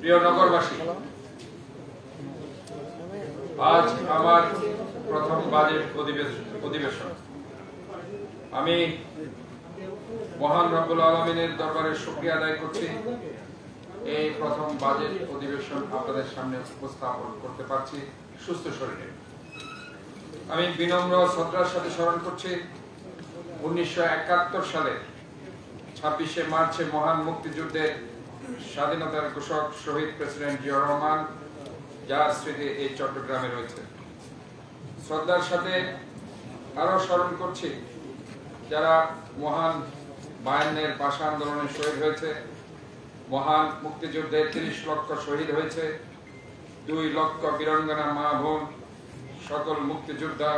প্রিয় নগরবাসী, আজ আমার প্রথম বাজেট অধিবেশন। আমি মহান রব্বুল আলামিনের দরবারে শুকরিয়া আদায় করছি এই প্রথম বাজেট অধিবেশন আপনাদের সামনে উপস্থাপন করতে পারছি সুস্থ শরীরে। আমি বিনম্র শ্রদ্ধার সাথে স্মরণ করছি 1971 সালে 26শে মার্চে মহান মুক্তিযুদ্ধের স্বাধীনতার ঘোষক শহীদ প্রেসিডেন্ট জিয়াউর রহমান, যার স্মৃতি এই চট্টগ্রামে রয়েছে। শ্রদ্ধার সাথে আরো স্মরণ করছি যারা মহান 52-এর ভাষা আন্দোলনে শহীদ হয়েছে, মহান মুক্তিযুদ্ধে 30 লক্ষ শহীদ হয়েছে, 2 লক্ষ বীরাঙ্গনা মা বোন, সকল মুক্তিযোদ্ধা,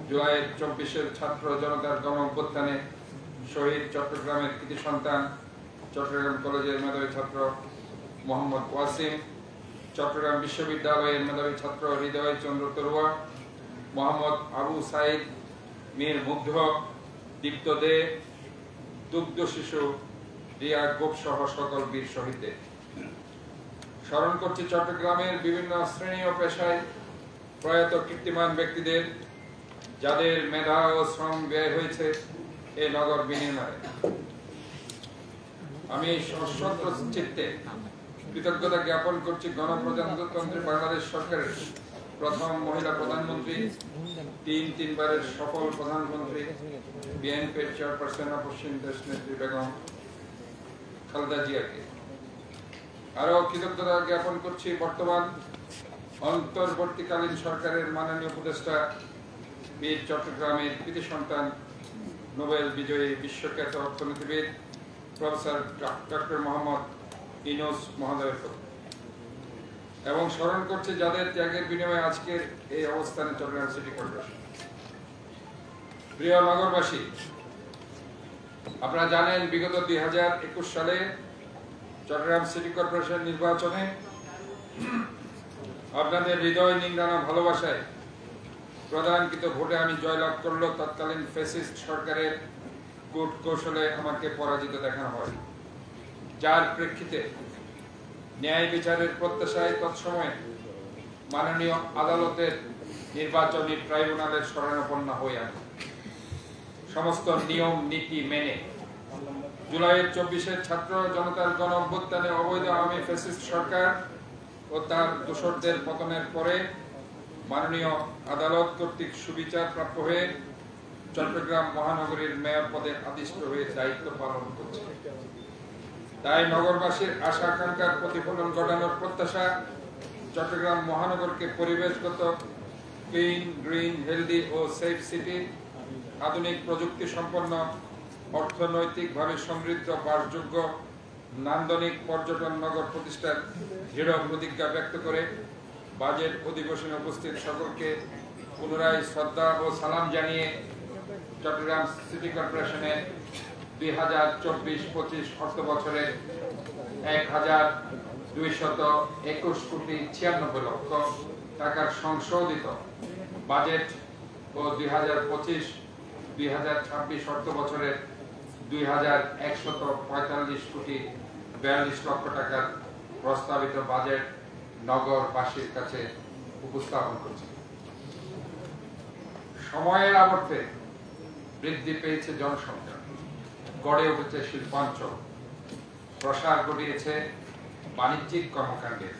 জুলাই 24-এর ছাত্র জনতার গণ অভ্যুত্থানে শহীদ চট্টগ্রামের কৃতি সন্তান, চট্টগ্রাম কলেজের মেধাবী ছাত্র মোহাম্মদ ওয়াসিম, চট্টগ্রাম বিশ্ববিদ্যালয়ের মেধাবী ছাত্র হৃদয় চন্দ্র তরুয়া, মোহাম্মদ আবু সাইদ, মীর মুগ্ধ, দীপ্ত দে, দুগ্ধ শিশু রিয়া গোপ সহ সকল বীর শহীদদের। স্মরণ করছি চট্টগ্রামের বিভিন্ন শ্রেণী ও পেশায় প্রয়াত কীর্তিমান ব্যক্তিদের, যাদের মেধা ও শ্রম ব্যয় হয়েছে এই নগর বিনির্মাণে। আমি সশ্রদ্ধ চিত্তে কৃতজ্ঞতা জ্ঞাপন করছি গণপ্রজাতন্ত্রী বাংলাদেশ সরকারের প্রথম মহিলা প্রধানমন্ত্রী, তিনবারের সফল প্রধানমন্ত্রী, বিএনপির চেয়ারপারসন পশ্চিম দেশ নেত্রী বেগম খালেদা জিয়াকে। আরো কৃতজ্ঞতা জ্ঞাপন করছি বর্তমান অন্তর্বর্তীকালীন সরকারের মাননীয় উপদেষ্টা, বীর চট্টগ্রামের কৃতি সন্তান, নোবেল বিজয়ী বিশ্বখ্যাত অর্থনীতিবিদ প্রফেসর ডক্টর মোহাম্মদ ইউনূস মহোদয়ের এবং স্মরণ করছে যাদের ত্যাগের বিনিময়ে আজকের এই অবস্থানে চট্টগ্রাম সিটি কর্পোরেশন। প্রিয় নগরবাসী, আপনারা জানেন বিগত 2021 সালে চট্টগ্রাম সিটি কর্পোরেশন নির্বাচনে আপনাদের হৃদয় নিংড়ানো ভালোবাসায় প্রদানকৃত ভোটে আমি জয়লাভ করলেও তৎকালীন ফ্যাসিস্ট সরকারের কূট কৌশলে আমাকে পরাজিত দেখানো হয়, যার প্রেক্ষিতে ন্যায় বিচারের প্রত্যাশায় তৎসময়ে মাননীয় আদালতের নির্বাচনী ট্রাইব্যুনালের শরণাপন্ন হয়ে আমি সমস্ত নিয়ম নীতি মেনে জুলাইয়ের 24-এর ছাত্র জনতার গণ অভ্যুত্থানে অবৈধ আওয়ামী ফ্যাসিস্ট সরকার ও তার দোসরদের পতনের পরে মাননীয় আদালত কর্তৃক সুবিচার প্রাপ্য হয়ে চট্টগ্রাম মহানগরীর মেয়র পদে আদিষ্ট হয়ে দায়িত্ব পালন করছে। তাই নগরবাসীর আশা আকাঙ্ক্ষার প্রতিফলন ঘটানোর প্রত্যাশা চট্টগ্রাম মহানগরকে পরিবেশগত ক্লিন, গ্রিন, হেলদি ও সেফ সিটি, আধুনিক প্রযুক্তি সম্পন্ন, অর্থনৈতিকভাবে সমৃদ্ধ, বাসযোগ্য, নান্দনিক পর্যটন নগর প্রতিষ্ঠার দৃঢ় প্রতিজ্ঞা ব্যক্ত করে বাজেট অধিবেশনে উপস্থিত সকলকে পুনরায় শ্রদ্ধা ও সালাম জানিয়ে চট্টগ্রাম সিটি কর্পোরেশনের 2024-25 অর্থ বছরে 1,221 কোটি 96 লক্ষ টাকার সংশোধিত বাজেট ও 2025-2026 অর্থ বছরের 2,145 কোটি 42 লক্ষ টাকার প্রস্তাবিত বাজেট নগরবাসীর কাছে উপস্থাপন করছে। সময়ের আবর্তে বৃদ্ধি পেয়েছে জনসংখ্যা, গড়ে উঠেছে শিল্পাঞ্চল, প্রসার ঘটিয়েছে বাণিজ্যিক কর্মকাণ্ডের,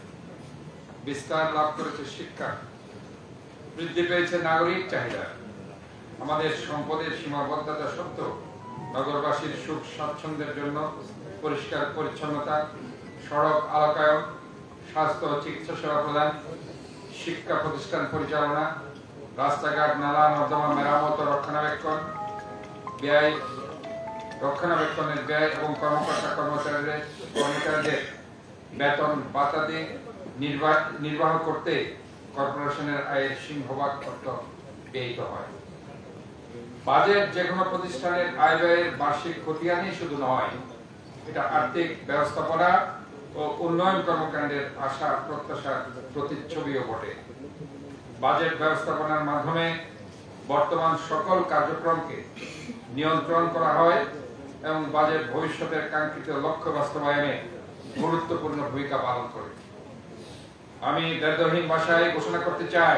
বিস্তার লাভ করেছে শিক্ষা, বৃদ্ধি পেয়েছে নাগরিক চাহিদা। আমাদের সম্পদের সীমাবদ্ধতা সত্ত্বেও নগরবাসীর সুখ স্বাচ্ছন্দ্যের জন্য পরিষ্কার পরিচ্ছন্নতা, সড়ক আলোকায়ন, স্বাস্থ্য ও চিকিৎসা সেবা প্রদান, শিক্ষা প্রতিষ্ঠান পরিচালনা, রাস্তাঘাট, নালা নর্দমা মেরামত ও রক্ষণাবেক্ষণের ব্যয় এবং কর্মচারীদের বেতন ভাতাদি নির্বাহ করতে কর্পোরেশনের আয়ের সিংহভাগ অর্থ ব্যয়িত হয়। বাজেট যে কোনো প্রতিষ্ঠানের আয় ব্যয়ের বার্ষিক খতিয়ানই শুধু নয়, এটা আর্থিক ব্যবস্থাপনা ও উন্নয়ন কর্মকাণ্ডের আশা প্রত্যাশার প্রতিচ্ছবিও বটে। বাজেট ব্যবস্থাপনার মাধ্যমে বর্তমান সকল কার্যক্রমকে নিয়ন্ত্রণ করা হয় এবং বাজেট ভবিষ্যতের কাঙ্ক্ষিত লক্ষ্য বাস্তবায়নে গুরুত্বপূর্ণ ভূমিকা পালন করে। আমি দ্ব্যর্থহীন ভাষায় ঘোষণা করতে চাই,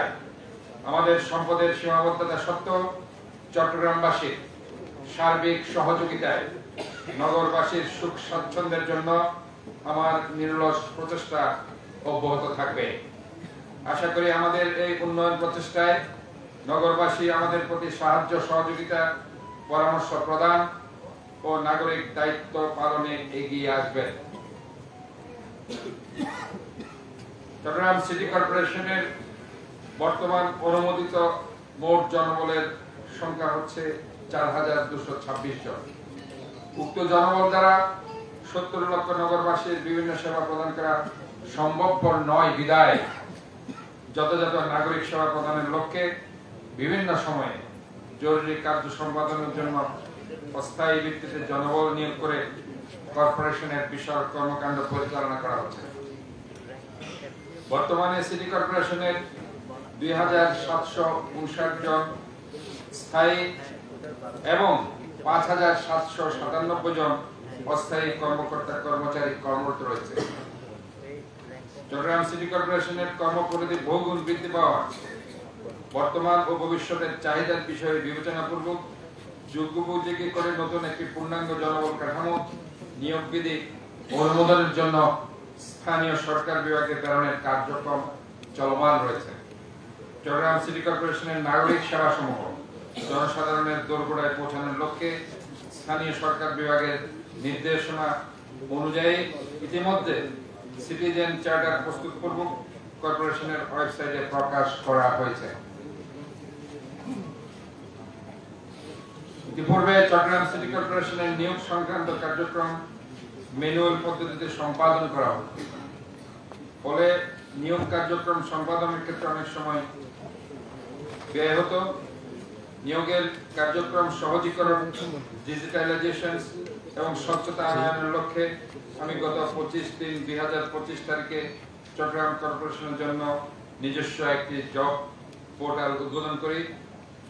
আমাদের সম্পদের সীমাবদ্ধতা সত্ত্বেও চট্টগ্রামবাসীর সার্বিক সহযোগিতায় নগরবাসীর সুখ স্বাচ্ছন্দ্যের জন্য আমার নিরলস প্রচেষ্টা অব্যাহত থাকবে। আশা করি আমাদের এই উন্নয়ন প্রচেষ্টায় নগরবাসী আমাদের প্রতি সাহায্য সহযোগিতা, পরামর্শ প্রদান ও নাগরিক দায়িত্ব পালনে এগিয়ে আসবেন। চট্টগ্রাম সিটি কর্পোরেশনের বর্তমান অনুমোদিত মোট জনবলের সংখ্যা হচ্ছে ৪,২২৬ জন। উক্ত জনবল দ্বারা ৭০ লক্ষ নগরবাসীর বিভিন্ন সেবা প্রদান করা সম্ভবপর নয় বিধায় যথাযথ নাগরিক সেবা প্রদানের লক্ষ্যে বিভিন্ন সময়ে জরুরি কার্য সম্পাদনের জন্য অস্থায়ী ভিত্তিতে জনবল নিয়োগ করে কর্পোরেশনের বিশাল কর্মকাণ্ড পরিচালনা করা হচ্ছে। বর্তমানে সিটি কর্পোরেশনের ২,৭৫৯ জন স্থায়ী এবং ৫,৭৯৭ জন অস্থায়ী কর্মকর্তা কর্মচারী কর্মরত রয়েছে। চট্টগ্রাম সিটি কর্পোরেশনের কর্মপরিধি বহুগুণ বৃদ্ধি পাওয়া বর্তমান ও ভবিষ্যতের চাহিদার বিষয়ে বিবেচনাপূর্বক যুগোপযোগী করে নতুন একটি পূর্ণাঙ্গ জনবল কাঠামো নিয়োগ বিধি অনুমোদনের জন্য স্থানীয় সরকার বিভাগে প্রেরণের কার্যক্রম চলমান রয়েছে। চট্টগ্রাম সিটি কর্পোরেশনের নাগরিক সেবা সমূহ জনসাধারণের দোরগোড়ায় পৌঁছানোর লক্ষ্যে স্থানীয় সরকার বিভাগের নির্দেশনা অনুযায়ী ইতিমধ্যে সিটিজেন চার্টার প্রস্তুতপূর্বক কর্পোরেশনের ওয়েবসাইটে প্রকাশ করা হয়েছে। ইতিপূর্বে চট্টগ্রাম সিটি কর্পোরেশনের নিয়োগ সংক্রান্ত কার্যক্রম ম্যানুয়াল পদ্ধতিতে সম্পাদন করা হতো। ফলে নিয়োগ কার্যক্রম সম্পাদনের ক্ষেত্রে অনেক সময় ব্যয় হতো। নিয়োগের কার্যক্রম সহজীকরণ, ডিজিটালাইজেশন এবং স্বচ্ছতা আনয়নের লক্ষ্যে আমি গত 25/3/2025 তারিখে চট্টগ্রাম কর্পোরেশনের জন্য নিজস্ব একটি জব পোর্টাল উদ্বোধন করি।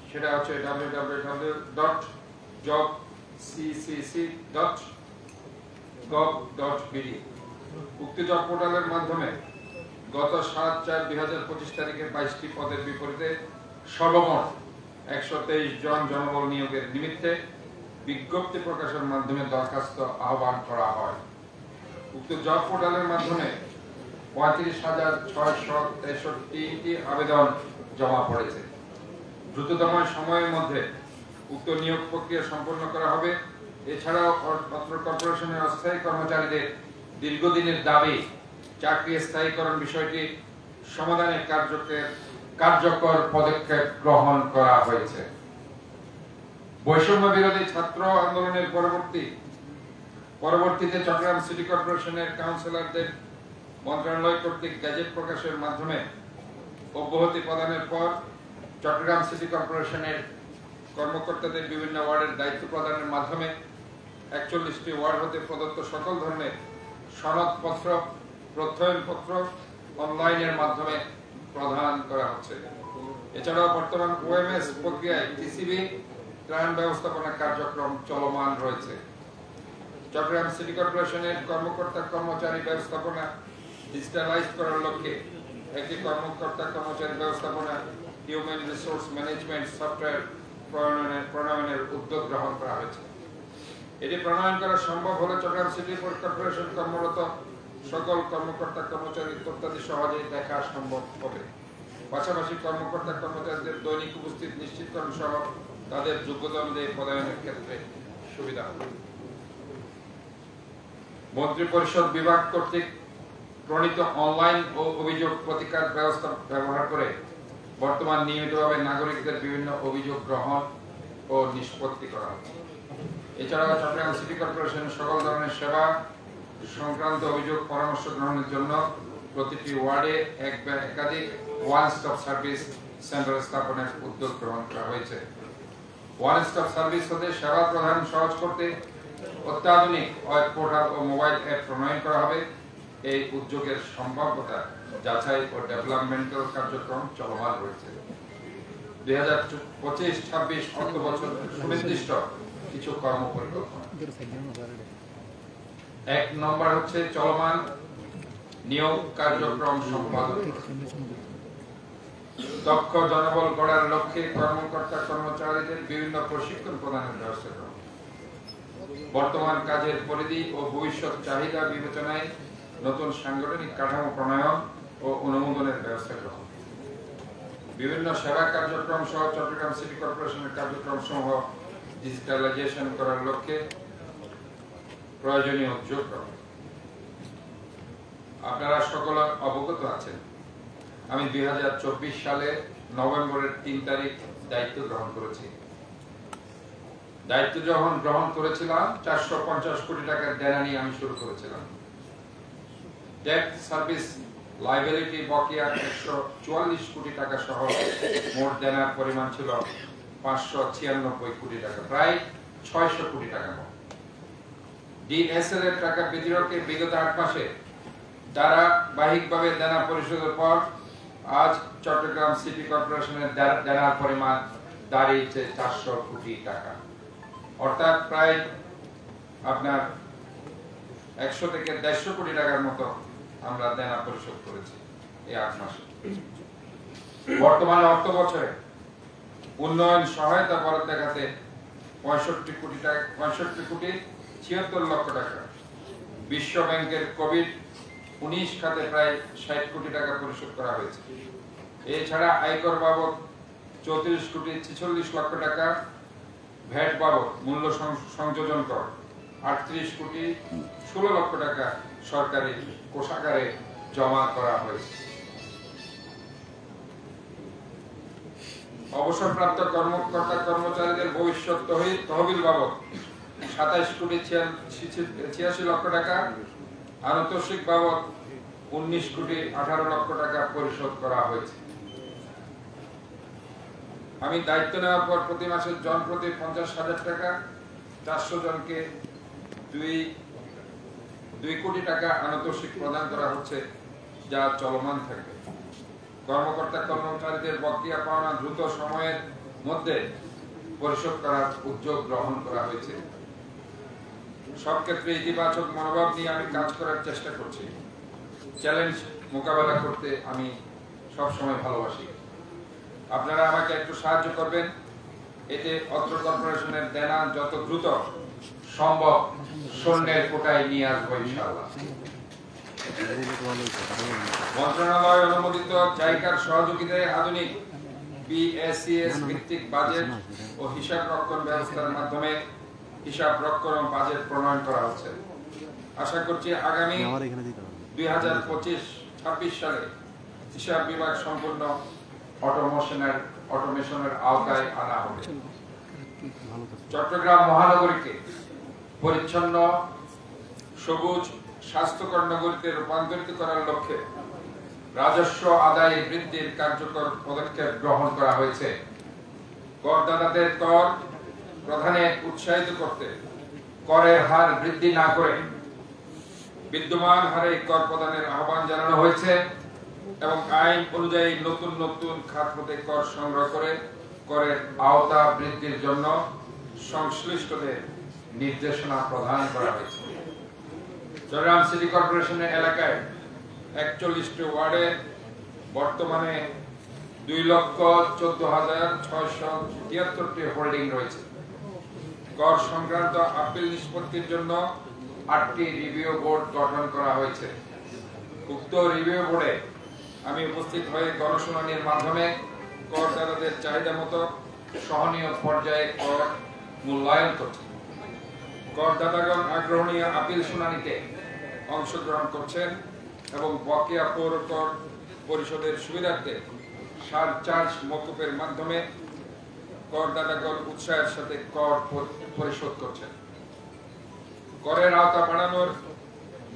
সেটা হচ্ছে www.jobccc.gov.bd। উক্ত জব পোর্টালের মাধ্যমে গত 7/4/2025 তারিখে 22টি পদের বিপরীতে সর্বমোট 123 জন জনবল নিয়োগের নিমিত্তে বিজ্ঞপ্তি প্রকাশের মাধ্যমে দরখাস্ত আহ্বান করা হয়। উক্ত জব পোর্টালের মাধ্যমে 35,663টি আবেদন জমা পড়েছে। দ্রুততম সময়ের মধ্যে উক্ত নিয়োগ প্রক্রিয়া সম্পন্ন করা হবে। এছাড়াও অত্র কর্পোরেশনের অস্থায়ী কর্মচারীদের দীর্ঘদিনের দাবি চাকরি স্থায়ীকরণ বিষয়টি সমাধানের কার্যকর পদক্ষেপ গ্রহণ করা হয়েছে। বৈষম্য বিরোধী ছাত্র আন্দোলনের পরবর্তীতে চট্টগ্রাম সিটি কর্পোরেশনের কাউন্সিলরদের মন্ত্রণালয় কর্তৃক গ্যাজেট প্রকাশের মাধ্যমে অব্যাহতি প্রদানের পর চট্টগ্রাম সিটি কর্পোরেশনের কর্মকর্তাদের বিভিন্ন ওয়ার্ডের দায়িত্ব প্রদানের মাধ্যমে 41টি ওয়ার্ড হতে প্রদত্ত সকল ধরনের সনদপত্র, প্রত্যয়নপত্র অনলাইনের মাধ্যমে প্রদান করা হচ্ছে। এছাড়াও বর্তমান ওএমএস প্রক্রিয়ায় টিসিবি ত্রাণ ব্যবস্থাপনা কার্যক্রম চলমান রয়েছে। চট্টগ্রাম সিটি কর্পোরেশনের কর্মকর্তা কর্মচারী ব্যবস্থাপনা ডিজিটালাইজ করার লক্ষ্যে একটি কর্মকর্তা কর্মচারী ব্যবস্থাপনা হিউম্যান রিসোর্স ম্যানেজমেন্ট সফটওয়্যার প্রণয়নের উদ্যোগ গ্রহণ করা হয়েছে। এটি প্রণয়ন করা সম্ভব হলে চট্টগ্রাম সিটি কর্পোরেশন কর্মরত সকল কর্মকর্তা কর্মচারী ইত্যাদি সহজেই দেখা সম্ভব হবে। পাশাপাশি কর্মকর্তা কর্মচারীদের দৈনিক উপস্থিত নিশ্চিতকরণ সহ তাদের যোগ্যতা অনুযায়ী পদায়নের ক্ষেত্রে সুবিধা হবে। মন্ত্রিপরিষদ বিভাগ কর্তৃক প্রণীত অনলাইন ও অভিযোগ প্রতিকার ব্যবস্থা ব্যবহার করে বর্তমান নিয়মিতভাবে নাগরিকদের বিভিন্ন অভিযোগ গ্রহণ ও নিষ্পত্তি করা হচ্ছে। এছাড়াও চট্টগ্রাম সিটি কর্পোরেশনের সকল ধরনের সেবা সংক্রান্ত অভিযোগ পরামর্শ গ্রহণের জন্য প্রতিটি ওয়ার্ডে এক বা একাধিক ওয়ান স্টপ সার্ভিস সেন্টার স্থাপনের উদ্যোগ গ্রহণ করা হয়েছে। ওয়ান স্টপ সার্ভিস হতে সেবা প্রদান সহজ করতে অত্যাধুনিক ওয়েব পোর্টাল ও মোবাইল অ্যাপ প্রণয়ন করা হবে। এই উদ্যোগের সম্ভাব্যতা যাচাই ও ডেভেলপমেন্টাল কার্যক্রম চলমান রয়েছে। 2025-26 অর্থবছর সুনির্দিষ্ট কিছু কর্মপরিকল্পনা। এক নম্বর হচ্ছে চলমান নিয়োগ কার্যক্রম সম্পাদন, দক্ষ জনবল গড়ার লক্ষ্যে কর্মকর্তা কর্মচারীদের বিভিন্ন প্রশিক্ষণ প্রদানের ব্যবস্থা করা, বর্তমান কাজের পরিধি ও ভবিষ্যৎ চাহিদা বিবেচনায় নতুন সাংগঠনিক কাঠামো প্রণয়ন ও অনুমোদনের ব্যবস্থা করা, বিভিন্ন সেবা কার্যক্রম সহ চট্টগ্রাম সিটি কর্পোরেশনের কার্যক্রম সমূহ ডিজিটালাইজেশন করার লক্ষ্যে প্রয়োজনীয় উদ্যোগ করা। আপনারা সকলে অবগত আছেন, আমি 2024 সালে নভেম্বরের 3 তারিখ দায়িত্ব গ্রহণ করেছি। দায়িত্ব যখন গ্রহণ করেছিলাম 450 কোটি টাকার দেনা নিয়ে আমি শুরু করেছিলাম। ডেট সার্ভিস লাইবিলিটি বকেয়া 144 কোটি টাকা সহ মোট দেনার পরিমাণ ছিল 596 কোটি টাকা, প্রায় 600 কোটি টাকা। ডিএসএল এর টাকা বিতরণকে বিগত 8 মাসে ধারাবাহিকভাবে দেনা পরিশোধের পর আজ চট্টগ্রাম সিটি কর্পোরেশনের দেনার পরিমাণ দাঁড়িয়েছে 400 কোটি টাকা, অর্থাৎ প্রায় আপনার 100 থেকে 150 কোটি টাকার মতো আমরা দেনা পরিশোধ করেছি এই 8 মাসে। বর্তমানে অর্থ বছরে উন্নয়ন সহায়তা বরাদ্দ দেখাতে 65 কোটি 76 লক্ষ টাকা, বিশ্ব ব্যাংকের কোভিড-19 খাতে প্রায় 60 কোটি টাকা পরিশোধ করা হয়েছে। এছাড়া আয়কর বাবদ 34 কোটি 46 লক্ষ টাকা, ভ্যাট বাবদ মূল্য সংযোজন কর 38 কোটি 16 লক্ষ টাকা সরকারি কোষাগারে জমা করা হয়েছে। অবসরপ্রাপ্ত কর্মকর্তা কর্মচারীদের ভবিষ্যৎ তহবিল বাবদ 27 কোটি 86 লক্ষ টাকা, আনুতোষিক বাবদ 19 কোটি 18 লক্ষ টাকা পরিশোধ করা হয়েছে। আমি দায়িত্ব নেওয়ার পর প্রতি মাসে জনপ্রতি 50,000 টাকা, 400 জনকে 2 কোটি টাকা আনুতোষিক প্রদান করা হচ্ছে, যা চলমান থাকবে। কর্মকর্তা কর্মচারীদের বকেয়া পাওনা দ্রুত সময়ের মধ্যে পরিশোধ করার উদ্যোগ গ্রহণ করা হয়েছে। সব ক্ষেত্রে ইতিবাচক মনোভাব নিয়ে আমি কাজ করার চেষ্টা করছি। চ্যালেঞ্জ মোকাবেলা করতে আমি সব সময় ভালোবাসি। আপনারা আমাকে একটু সাহায্য করবেন, এতে অত্র কর্পোরেশনের দেনা যত দ্রুত সম্ভব শূন্যের কোটায় নিয়ে আসবো ইনশাআল্লাহ। মন্ত্রণালয় অনুমোদিত জায়গার সহযোগিতায় আধুনিক বিএসিএস ভিত্তিক বাজেট ও হিসাব রক্ষণ ব্যবস্থার মাধ্যমে হিসাব রক্ষণ ও বাজেট প্রণয়ন করা হচ্ছে। আশা করছি আগামী 2025-26 সালে হিসাব বিভাগ সম্পূর্ণ অটোমেশনের আওতায় আনা হবে। চট্টগ্রাম মহানগরীকে পরিচ্ছন্ন, সবুজ, স্বাস্থ্যকর নগরীতে রূপান্তরিত করার লক্ষ্যে রাজস্ব আদায় বৃদ্ধির কার্যকর পদক্ষেপ গ্রহণ করা হয়েছে। করদাতাদের কর প্রদানে উৎসাহিত করতে করের হার বৃদ্ধি না করে বিদ্যমান হারে কর প্রদানের আহ্বান জানানো হয়েছে এবং আইন অনুযায়ী নতুন নতুন খাত হতে কর সংগ্রহ করে করের আওতা বৃদ্ধির জন্য সংশ্লিষ্টদের নির্দেশনা প্রদান করা হয়েছে। চট্টগ্রাম সিটি কর্পোরেশনের এলাকায় 41টি ওয়ার্ডে বর্তমানে 2,14,673টি হোল্ডিং রয়েছে। কর সংক্রান্ত আপিল নিষ্পত্তির জন্য 8টি রিভিউ বোর্ড গঠন করা হয়েছে। উক্ত রিভিউ বোর্ডে আমি উপস্থিত হয়ে গণশুনানির মাধ্যমে করদাতাদের চাহিদা মতো সহনীয় পর্যায়ে কর মূল্যায়ন করছে। করদাতাগণ আগ্রহ নিয়ে আপিল শুনানিতে অংশগ্রহণ করছেন এবং বকেয়া পৌর কর পরিশোধের সুবিধার্থে সারচার্জ মকুবের মাধ্যমে করদাতাগণ উৎসাহের সাথে কর পরিশোধ করছেন। করের আওতা বাড়ানোর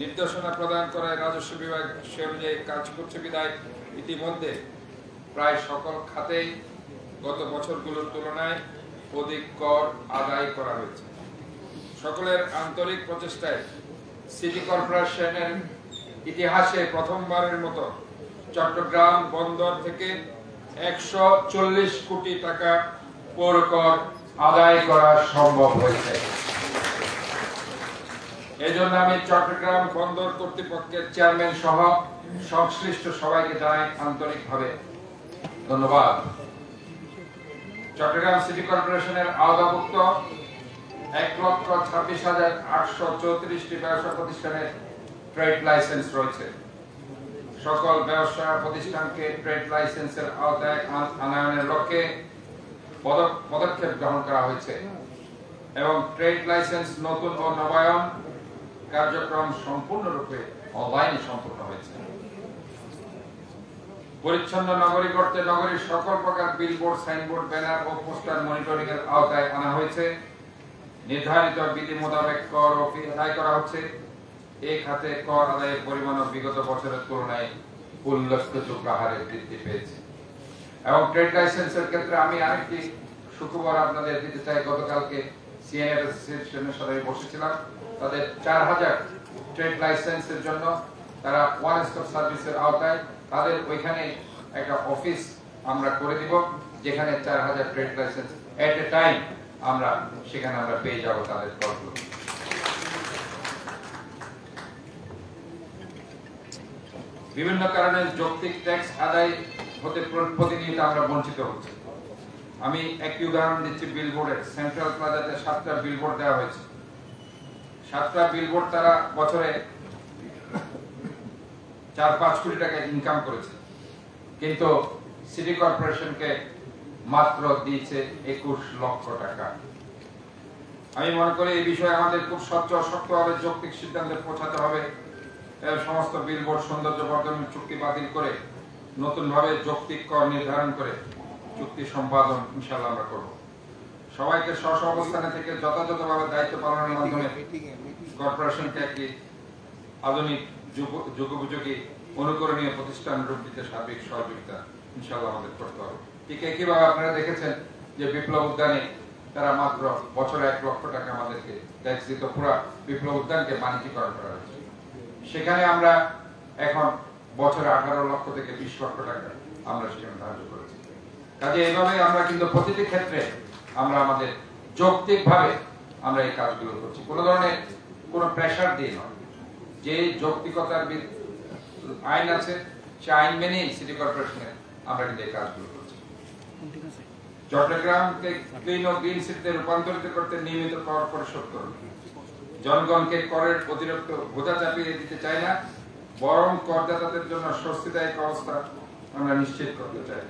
নির্দেশনা প্রদান করায় রাজস্ব বিভাগ সে অনুযায়ী কাজ করছে বিধায় ইতিমধ্যে প্রায় সকল খাতেই গত বছরগুলোর তুলনায় অধিক কর আদায় করা হয়েছে। সকলের আন্তরিক প্রচেষ্টায় সিটি কর্পোরেশনের ইতিহাসে প্রথমবারের মতো চট্টগ্রাম বন্দর থেকে 140 কোটি টাকা পৌর কর আদায় করা সম্ভব হয়েছে। এই জন্য আমি চট্টগ্রাম বন্দর কর্তৃপক্ষের চেয়ারম্যান সহ সংশ্লিষ্ট সবাইকে জানাই আন্তরিকভাবে ধন্যবাদ। চট্টগ্রাম সিটি কর্পোরেশনের আওতাভুক্ত 1,26,834টি ব্যবসা প্রতিষ্ঠানের ট্রেড লাইসেন্স রয়েছে। সকল ব্যবসা প্রতিষ্ঠানকে ট্রেড লাইসেন্সের আওতায় আনয়নের লক্ষ্যে পদক্ষেপ গ্রহণ করা হয়েছে এবং ট্রেড লাইসেন্স নতুন ও নবায়ন কার্যক্রম সম্পূর্ণরূপে অনলাইনে সম্পন্ন হয়েছে। পরিচ্ছন্ন নগরী করতে নগরীর সকল প্রকার বিলবোর্ড, সাইনবোর্ড, ব্যানার ও পোস্টার মনিটরিং এর আওতায় আনা হয়েছে। নির্ধারিত বিধি মোতাবেক কর ও ফি আদায় করা হচ্ছে। এই খাতে কর আদায়ের পরিমাণ বিগত বছরের তুলনায় উল্লেখযোগ্য হারে বৃদ্ধি পেয়েছে। এবং ট্রেড লাইসেন্সের ক্ষেত্রে আমি আরেকটি সুখবর আপনাদের দিতে চাই। গতকালকে সিএনএফ অ্যাসোসিয়েশনের সাথে বসেছিলাম। তাদের 4000 ট্রেড লাইসেন্সের জন্য তারা ওয়ান স্টপ সার্ভিসের আওতায় তাদের ওইখানে একটা অফিস আমরা করে দিব, যেখানে 4000 ট্রেড লাইসেন্স এট এ টাইম আমরা সেখানে আমরা পেয়ে যাব তাদের করগুলো। বিভিন্ন কারণে যৌক্তিক ট্যাক্স আদায় হতে প্রতিনিয়ত আমরা বঞ্চিত হচ্ছি। আমি একটি উদাহরণ দিচ্ছি। বিলবোর্ডের সেন্ট্রাল প্লাজাতে 7টা বিলবোর্ড দেওয়া হয়েছে। 7টা বিলবোর্ড তারা বছরে 4-5 কোটি টাকা ইনকাম করেছে, কিন্তু সিটি কর্পোরেশনকে মাত্র দিয়েছে 21 লক্ষ টাকা। আমি মনে করি এই বিষয়ে আমাদের খুব শক্তভাবে যৌক্তিক সিদ্ধান্তে পৌঁছাতে হবে। সমস্ত বিলবোর্ড সৌন্দর্য বর্ধন চুক্তি বাতিল করে নতুন ভাবে যৌক্তিক কর নির্ধারণ করে চুক্তি সম্পাদন ইনশাআল্লাহ আমরা করব। সবাইকে স্ব অবস্থানে থেকে যথাযথভাবে দায়িত্ব পালনের মাধ্যমে কর্পোরেশনকে একটি আধুনিক যুগোপযোগী অনুকরণীয় প্রতিষ্ঠান রূপ দিতে সার্বিক সহযোগিতা ইনশাআল্লাহ আমাদের করতে হবে। ঠিক একইভাবে আপনারা দেখেছেন যে বিপ্লব উদ্যানে তারা মাত্র বছরে 1 লক্ষ টাকা আমাদেরকে ট্যাক্স দিত। পুরো বিপ্লব উদ্যানকে বাণিজ্যিকরণ করা হয়েছে। সেখানে আমরা এখন বছরে 18 লক্ষ থেকে 20 লক্ষ টাকা আমরা সেখানে ধার্য করেছি। কাজে এইভাবে আমরা কিন্তু প্রতিটি ক্ষেত্রে আমরা আমাদের যৌক্তিকভাবে আমরা এই কাজগুলো করছি, কোনো ধরনের কোনো প্রেসার দিয়ে নয়। যে যৌক্তিকতার আইন আছে সে আইন মেনেই সিটি কর্পোরেশনের আমরা কিন্তু এই কাজগুলো করছি। চট্টগ্রামকে ক্লিন ও গ্রিন সিটিতে রূপান্তরিত করতে নিয়মিত কর পরিশোধ করুন। জনগণকে করের অতিরিক্ত বোঝা চাপিয়ে দিতে চাই না, বরং করদাতাদের জন্য স্বস্তিদায়ক অবস্থা আমরা নিশ্চিত করতে চাই।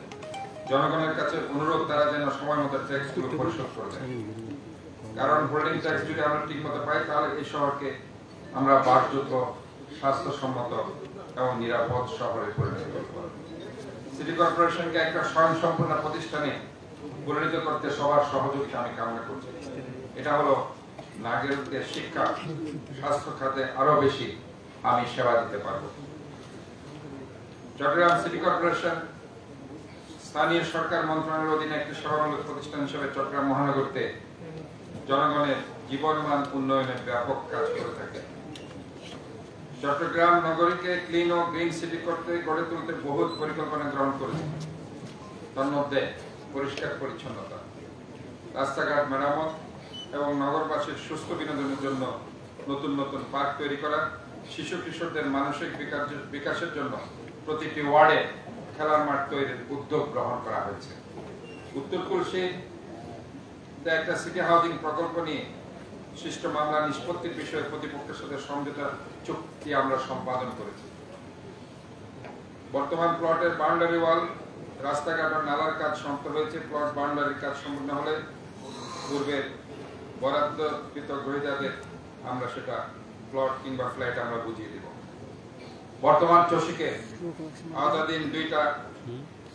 জনগণের কাছে অনুরোধ তারা যেন সময় মতো ট্যাক্সগুলো পরিশোধ করে দেয়, কারণ হোল্ডিং ট্যাক্স যদি আমরা ঠিক মতো পাই তাহলে এই শহরকে আমরা বাসযোগ্য, স্বাস্থ্যসম্মত এবং নিরাপদ শহরে পরিণত করতে পারব। সিটি কর্পোরেশনকে একটা স্বয়ংসম্পূর্ণ প্রতিষ্ঠানে পরিণত করতে সবার সহযোগিতা আমি কামনা করছি। এটা হলো নাগরিকদের শিক্ষা, স্বাস্থ্য খাতে আরো বেশি আমি সেবা দিতে পারব। চট্টগ্রাম সিটি কর্পোরেশন স্থানীয় সরকার মন্ত্রণালয়ের অধীনে একটি সেবামূলক প্রতিষ্ঠান হিসেবে চট্টগ্রাম মহানগরীতে জনগণের জীবনমান উন্নয়নের ব্যাপক কাজ করে থাকে। চট্টগ্রাম নগরীকে ক্লিন ও গ্রিন সিটি করতে গড়ে তুলতে বহু পরিকল্পনা গ্রহণ করেছে। তার মধ্যে পরিষ্কার পরিচ্ছন্নতা, রাস্তাঘাট মেরামত এবং নগরবাসীর সুস্থ বিনোদনের জন্য নতুন নতুন পার্ক তৈরি করা, শিশু কিশোরদের মানসিক বিকাশের জন্য প্রতিটি ওয়ার্ডে খেলার মাঠ তৈরির উদ্যোগ গ্রহণ করা হয়েছে। উত্তর কুলসি একটা সিটি হাউজিং প্রকল্প নিয়ে সৃষ্ট মামলা নিষ্পত্তির বিষয়ে প্রতিপক্ষের সাথে সমঝোতা চুক্তি আমরা সম্পাদন করেছি। বর্তমান প্লটের বাউন্ডারি ওয়াল, রাস্তাঘাট ও নালার কাজ সমাপ্ত হয়েছে। প্লট বাউন্ডারির কাজ সম্পূর্ণ হলে পূর্বের বরাদ্দকৃত গ্রহীতাদের আমরা সেটা প্লট কিংবা ফ্ল্যাট আমরা বুঝিয়ে দেব। বর্তমান চসিকে আওতাধীন 2টা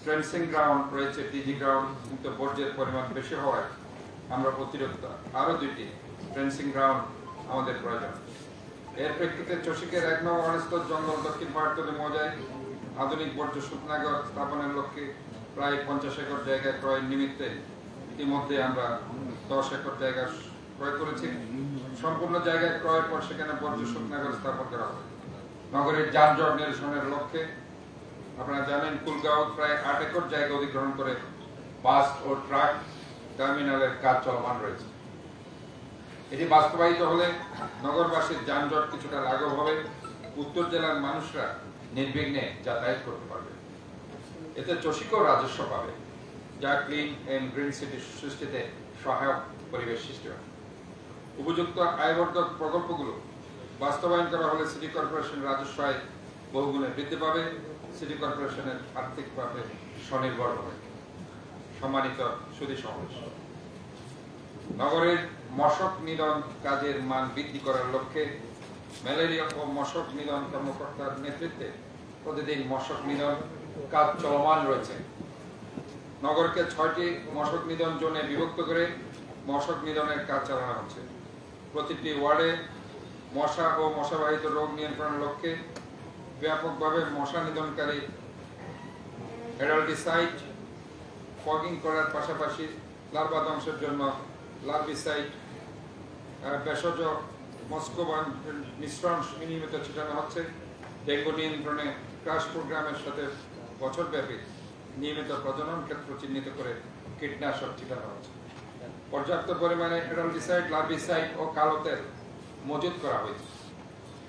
ট্রেন্সিং গ্রাউন্ড রয়েছে, টিজি গ্রাউন্ড, কিন্তু বর্জ্যের পরিমাণ বেশি হওয়ায় আমরা অতিরিক্ত আরো 2টি ট্রেন্সিং গ্রাউন্ড আমাদের প্রয়োজন। এর প্রেক্ষিতে চসিকের 1 নং অনস্তর জঙ্গল দক্ষিণ পাহাড়তলী মৌজায় আধুনিক বর্জ্য শুকনাগার স্থাপনের লক্ষ্যে প্রায় 50 একর জায়গা ক্রয়ের নিমিত্তে ইতিমধ্যে আমরা 10 একর জায়গা ক্রয় করেছি। সম্পূর্ণ জায়গা ক্রয়ের পর সেখানে বর্জ্য শুকনাগার স্থাপন করা হবে। নগরের যানজট নিরসনের লক্ষ্যে আপনারা জানেন কুলগাঁও প্রায় 8 একর জায়গা অধিগ্রহণ করে বাস ও ট্রাক টার্মিনালের কাজ চলমান রয়েছে। এটি বাস্তবায়িত হলে নগরবাসীর যানজট কিছুটা লাঘব হবে, উত্তর জেলার মানুষরা নির্বিঘ্নে যাতায়াত করতে পারবে। এতে চসিকও রাজস্ব পাবে, যা ক্লিন এন্ড গ্রিন সিটি সৃষ্টিতে সহায়ক পরিবেশ সৃষ্টি হবে। উপযুক্ত আয়বর্ধক প্রকল্পগুলো বাস্তবায়ন করা হলে সিটি কর্পোরেশন রাজস্ব আয় বহুগুণে বৃদ্ধি পাবে, সিটি কর্পোরেশনের আর্থিকভাবে স্বনির্ভর হবে। সম্মানিত সুধী সমাবেশ, নগরের মশক নিধন কাজের মান বৃদ্ধি করার লক্ষ্যে ম্যালেরিয়া ও মশক নিধন কর্মকর্তার নেতৃত্বে প্রতিদিন মশক নিধন কাজ চলমান রয়েছে। নগরকে 6টি মশক নিধন জোনে বিভক্ত করে মশক নিধনের কাজ চালানো হচ্ছে। প্রতিটি ওয়ার্ডে মশা ও মশাবাহিত রোগ নিয়ন্ত্রণের লক্ষ্যে ব্যাপকভাবে মশা নিধনকারী অ্যাডাল্টিসাইড ফগিং করার পাশাপাশি লার্ভা ধ্বংসের জন্য লার্ভিসাইড ভেষজ মস্কোবান মিশ্রণ নিয়মিত ছিটানো হচ্ছে। ডেঙ্গু নিয়ন্ত্রণে ক্রাশ প্রোগ্রামের সাথে বছরব্যাপী নিয়মিত প্রজনন ক্ষেত্র চিহ্নিত করে কীটনাশক ছিটানো হচ্ছে। পর্যাপ্ত পরিমাণে অ্যাডাল্টিসাইড, লার্ভিসাইড ও কালো তেল মজুত করা হয়েছে।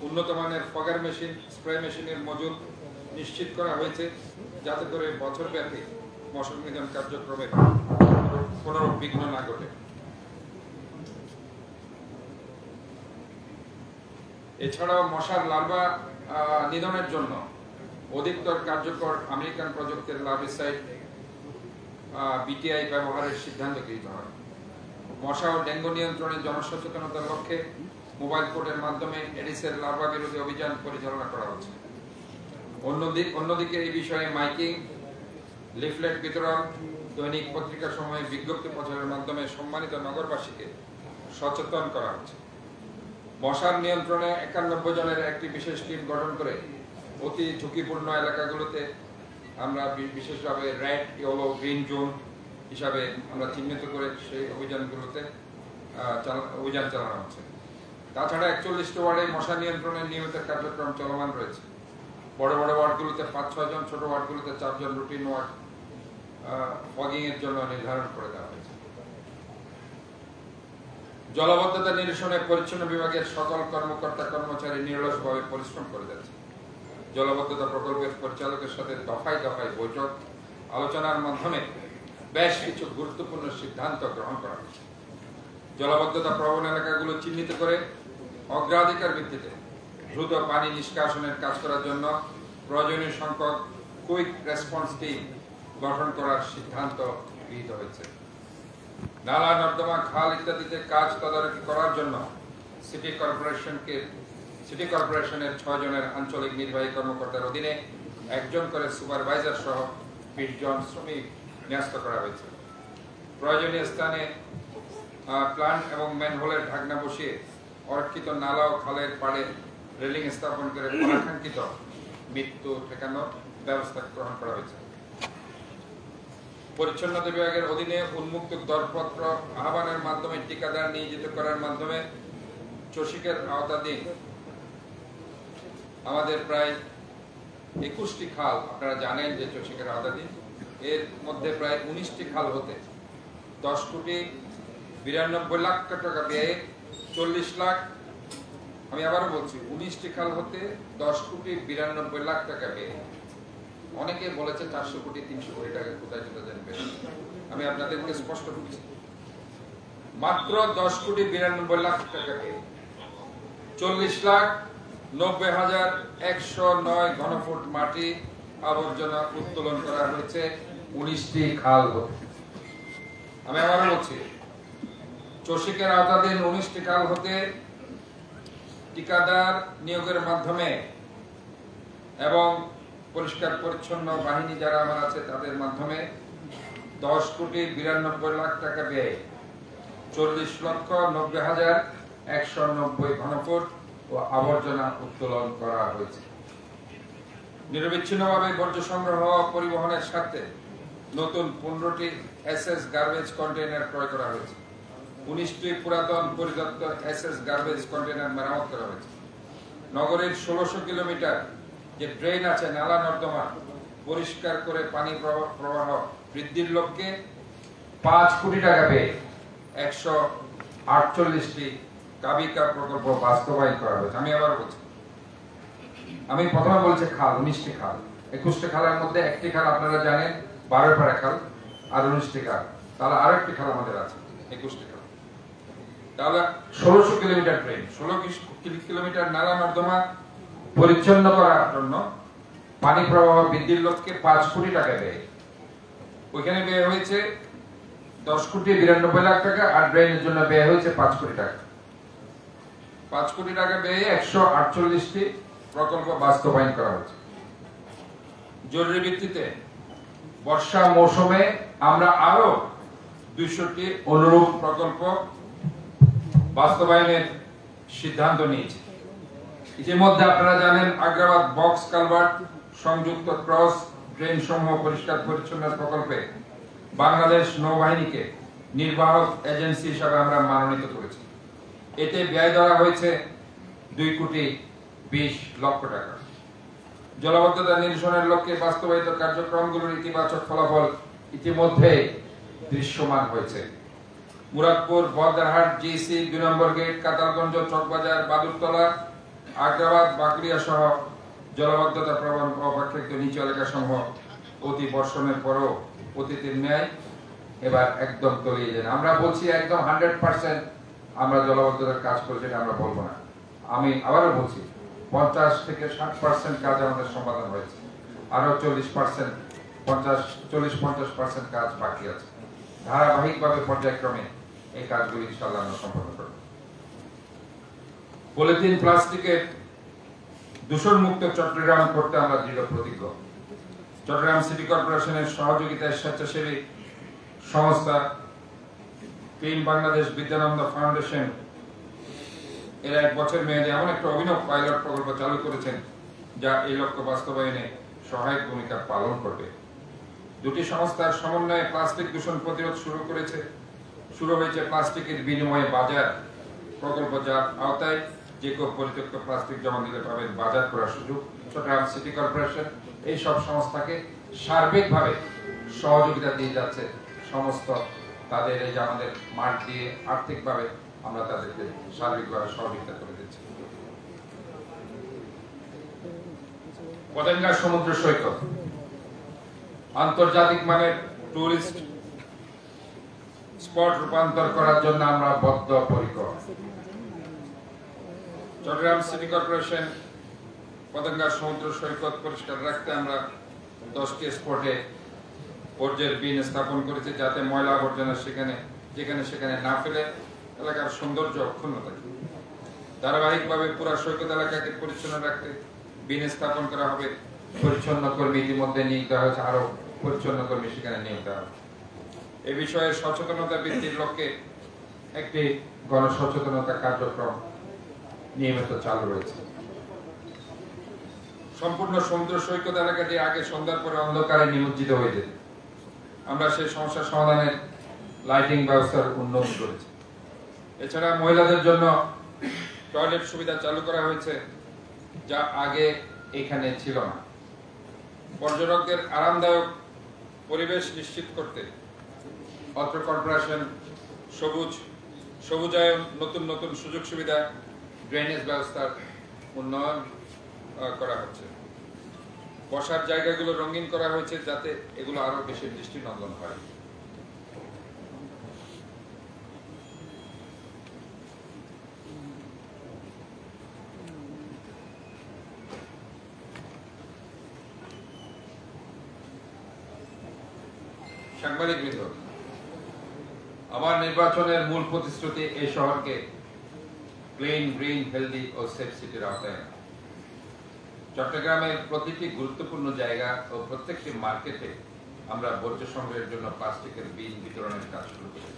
উন্নত মানের ফগার মেশিন, স্প্রে মেশিনের মজুত নিশ্চিত করা হয়েছে, যাতে করে বছরব্যাপী মশক নিধন কার্যক্রমে কোনো বিঘ্ন না ঘটে। এছাড়াও মশার লার্ভা নিধনের জন্য অধিকতর কার্যকর আমেরিকান প্রযুক্তির লার্ভিসাইড বিটিআই ব্যবহারের সিদ্ধান্ত গৃহীত হয়। মশা ও ডেঙ্গু নিয়ন্ত্রণে জনসচেতনতার লক্ষ্যে মোবাইল কোর্টের মাধ্যমে এডিসের লার্ভা বিরোধী অভিযান পরিচালনা করা হচ্ছে। অন্যদিকে এই বিষয়ে মাইকিং, লিফলেট বিতরণ, দৈনিক পত্রিকা সময়ে বিজ্ঞপ্তি প্রচারের মাধ্যমে সম্মানিত নগরবাসীকে সচেতন করা হচ্ছে। মশার নিয়ন্ত্রণে 91 জনের একটি বিশেষ টিম গঠন করে অতি ঝুঁকিপূর্ণ এলাকাগুলোতে আমরা বিশেষভাবে রেড, ইয়েলো, গ্রিন জোন হিসাবে আমরা চিহ্নিত করে সেই অভিযানগুলোতে অভিযান চালানো হচ্ছে। তাছাড়া 41টি ওয়ার্ডে মশা নিয়ন্ত্রণের নিয়মিত কার্যক্রম চলমান রয়েছে। বড় বড় ওয়ার্ডগুলোতে 5-6 জন, ছোট ওয়ার্ডগুলোতে 4 জন রুটিন ওয়ার্ড ফগিং এর জন্য নির্ধারণ করে দেওয়া হয়েছে। জলাবদ্ধতা নিরসনে পরিচ্ছন্ন বিভাগের সকল কর্মকর্তা কর্মচারী নিরলসভাবে পরিশ্রম করে যাচ্ছে। জলাবদ্ধতা প্রকল্পের পরিচালকের সাথে দফায় দফায় বৈঠক আলোচনার মাধ্যমে বেশ কিছু গুরুত্বপূর্ণ সিদ্ধান্ত গ্রহণ করা হয়েছে। জলাবদ্ধতা প্রবণ এলাকাগুলো চিহ্নিত করে অগ্রাধিকার ভিত্তিতে দ্রুত পানি নিষ্কাশনের কাজ করার জন্য প্রয়োজনীয় সংখ্যক কুইক রেসপন্স টিম গঠন করার সিদ্ধান্ত গৃহীত হয়েছে। নালা, নর্দমা, খাল ইত্যাদিতে কাজ তদারকি করার জন্য সিটি কর্পোরেশনের 6 জনের আঞ্চলিক নির্বাহী কর্মকর্তার অধীনে 1 জন করে সুপারভাইজার সহ 20 জন শ্রমিক ন্যস্ত করা হয়েছে। প্রয়োজনীয় স্থানে প্লান্ট এবং ম্যানহোলের ঢাকনা বসিয়ে অরক্ষিত নালা ও খালের পাড়ে রেলিং স্থাপন করে অনাকাঙ্ক্ষিত মৃত্যু ঠেকানোর ব্যবস্থা গ্রহণ করা হয়েছে। পরিচ্ছন্নতা বিভাগের অধীনে উন্মুক্ত দরপত্র আহ্বানের মাধ্যমে ঠিকাদার নিয়োজিত করার মাধ্যমে চসিকের আওতাধীন আমাদের প্রায় 21টি খাল, আপনারা জানেন যে চসিকের আওতাধীন, এর মধ্যে প্রায় 19টি খাল হতে 10,92,00,000 টাকা ব্যয়ে 40 লাখ, আমি আবারও বলছি 19টি খাল হতে 10,92,00,000 টাকা ব্যয়ে। অনেকে বলেছে 400 কোটি 300 কোটি টাকা কোথায় জানবে, আমি আপনাদেরকে স্পষ্ট বলছি মাত্র 10,92,00,000 টাকা ব্যয়ে 40,90,109 ঘনফুট মাটি আবর্জনা উত্তোলন করা হয়েছে 19টি খাল হতে। আমি আবারও বলছি চসিকের আওতাধীন 19টি খাল হতে ঠিকাদার নিয়োগের মাধ্যমে এবং পরিষ্কার পরিচ্ছন্ন বাহিনী যারা আমার আছে তাদের মাধ্যমে 10,92,00,000 টাকা ব্যয়ে 40,90,190 ঘনফুট ও আবর্জনা উত্তোলন করা হয়েছে। নিরবিচ্ছিন্নভাবে বর্জ্য সংগ্রহ পরিবহনের স্বার্থে নতুন 15টি এসএস গার্বেজ কন্টেইনার ক্রয় করা হয়েছে। 19টি পুরাতন পরিত্যক্ত এসএস গার্বেজ কন্টেইনার মেরামত করা হয়েছে। নগরের 1600 কিলোমিটার যে ড্রেন আছে, নালা নর্দমা পরিষ্কার করে পানি প্রবাহ বৃদ্ধির লক্ষ্যে 5 কোটি টাকা ব্যয়ে 148টি কাবিকা প্রকল্প বাস্তবায়ন করা হয়েছে। আমি আবার বলছি, আমি প্রথমে বলছি খাল, 19টি খাল, 21টি খালের মধ্যে একটি খাল আপনারা জানেন 12পাড়া খাল, আর 19টি খাল, তাহলে আরো একটি খাল আমাদের আছে 21টি খাল, তাহলে 1600 কিলোমিটার ট্রেন, 16 কিলোমিটার নালা নর্দমা পরিচ্ছন্ন করার জন্য পানি প্রবাহ বৃদ্ধির লক্ষ্যে 5 কোটি টাকা ব্যয়। ওইখানে ব্যয় হয়েছে 10,92,00,000 টাকা, আর ড্রেনের জন্য ব্যয় হয়েছে 5 কোটি টাকা। 5 কোটি টাকা ব্যয়ে 148টি প্রকল্প বাস্তবায়ন করা হয়েছে। জরুরি ভিত্তিতে বর্ষা মৌসুমে আমরা আরো 200টি অনুরূপ প্রকল্প বাস্তবায়নের সিদ্ধান্ত নিয়েছি। ইতিমধ্যে আপনারা জানেন আগ্রাবাদ বক্স কালভার্ট সংযুক্ত ক্রস ড্রেন সমূহ পরিষ্কার পরিচ্ছন্ন প্রকল্পে বাংলাদেশ নৌবাহিনীকে নির্বাহক এজেন্সি হিসাবে আমরা মনোনীত করেছি। এতে ব্যয় ধরা হয়েছে 2,20,00,000 টাকা। জলাবদ্ধতা নিরসনের লক্ষ্যে বাস্তবায়িত কার্যক্রমগুলোর ইতিবাচক ফলাফল ইতিমধ্যে দৃশ্যমান হয়েছে। মুরাদপুর, বর্দারহাট, জিসি, 2 নম্বর গেট, কাতালগঞ্জ, চকবাজার, বাদুরতলা, আগ্রাবাদ, বাকলিয়া সহ জলাবদ্ধতা প্রবণ অপেক্ষাকৃত নিচু এলাকা সমূহ অতি বর্ষণের পরও অতীতের ন্যায় এবার একদম তলিয়ে যায়। আমরা বলছি একদম 100% আমরা জলাবদ্ধতার কাজ করেছি, এটা আমরা বলবো না। আমি আবারও বলছি 50 থেকে 60% কাজ আমাদের সমাধান হয়েছে, আরো 40-50% কাজ বাকি আছে। ধারাবাহিকভাবে পর্যায়ক্রমে এই কাজগুলি ইনশাআল্লাহ আমরা সম্পন্ন করব। পলিথিন প্লাস্টিকের দূষণ মুক্ত চট্টগ্রাম করতে আমরা দৃঢ় প্রতিজ্ঞ। চট্টগ্রাম সিটি কর্পোরেশনের সহযোগিতায় স্বেচ্ছাসেবী সংস্থা ক্লিন বাংলাদেশ বিদ্যানন্দ ফাউন্ডেশন এরা 1 বছর মেয়াদে এমন একটা অভিনব পাইলট প্রকল্প চালু করেছেন যা এই লক্ষ্য বাস্তবায়নে সহায়ক ভূমিকা পালন করবে। দুটি সংস্থার সমন্বয়ে প্লাস্টিক দূষণ প্রতিরোধ শুরু হয়েছে প্লাস্টিকের বিনিময়ে বাজার প্রকল্প, যার আওতায় যে কেউ পরিত্যক্ত প্লাস্টিক জমা দিলে পাবেন বাজার করার সুযোগ। চট্টগ্রাম সিটি কর্পোরেশন এই সব সংস্থাকে সার্বিকভাবে সহযোগিতা দিয়ে যাচ্ছে। সমস্ত তাদের এই যে আমাদের মাঠ দিয়ে আর্থিকভাবে আমরা তাদেরকে সার্বিকভাবে সহযোগিতা করে দিচ্ছি। পতেঙ্গা সমুদ্র সৈকত আন্তর্জাতিক মানের টুরিস্ট স্পট রূপান্তর করার জন্য আমরা বদ্ধপরিকর। চট্টগ্রাম সিটি কর্পোরেশন পতেঙ্গা সমুদ্র সৈকত পরিষ্কার রাখতে আমরা 10টি স্পটে বর্জ্যের বিন স্থাপন করেছি, যাতে ময়লা আবর্জনা যেখানে সেখানে না ফেলে এলাকার সৌন্দর্য অক্ষুণ্ণ থাকে। ধারাবাহিকভাবে পুরো সৈকত এলাকাকে পরিচ্ছন্ন রাখতে বিন স্থাপন করা হবে। পরিচ্ছন্ন কর্মী ইতিমধ্যে নিয়োগ দেওয়া হয়েছে, আরো পরিচ্ছন্ন কর্মী সেখানে নিয়োগ দেওয়া হবে। এ বিষয়ে সচেতনতা বৃদ্ধির লক্ষ্যে একটি গণসচেতনতা কার্যক্রম নিয়মিত চালু রয়েছে। সম্পূর্ণ সমুদ্র সৈকত এলাকাটি আগে সন্ধ্যার পরে অন্ধকারে নিমজ্জিত হয়ে যেত। আমরা সেই সমস্যা সমাধানের লাইটিং ব্যবস্থার উন্নতি করেছি। এছাড়া মহিলাদের জন্য টয়লেট সুবিধা চালু করা হয়েছে, যা আগে এখানে ছিল না। পর্যটকদের আরামদায়ক পরিবেশ নিশ্চিত করতে অত্র কর্পোরেশন সবুজায়ন, নতুন সুযোগ সুবিধা, ড্রেনেজ ব্যবস্থার উন্নয়ন করা হচ্ছে। বসার জায়গাগুলো রঙিন করা হয়েছে যাতে এগুলো আরো বেশি দৃষ্টিনন্দন হয়। সাংবাদিক বৃন্দ, আমার নির্বাচনের মূল প্রতিশ্রুতি এই শহরকে ক্লিন, গ্রিন, হেলদি ও সেফ সিটির আওতায়। চট্টগ্রামের প্রতিটি গুরুত্বপূর্ণ জায়গা ও প্রত্যেকটি মার্কেটে আমরা বর্জ্য সংগ্রহের জন্য প্লাস্টিকের বিন বিতরণের কাজ শুরু করি।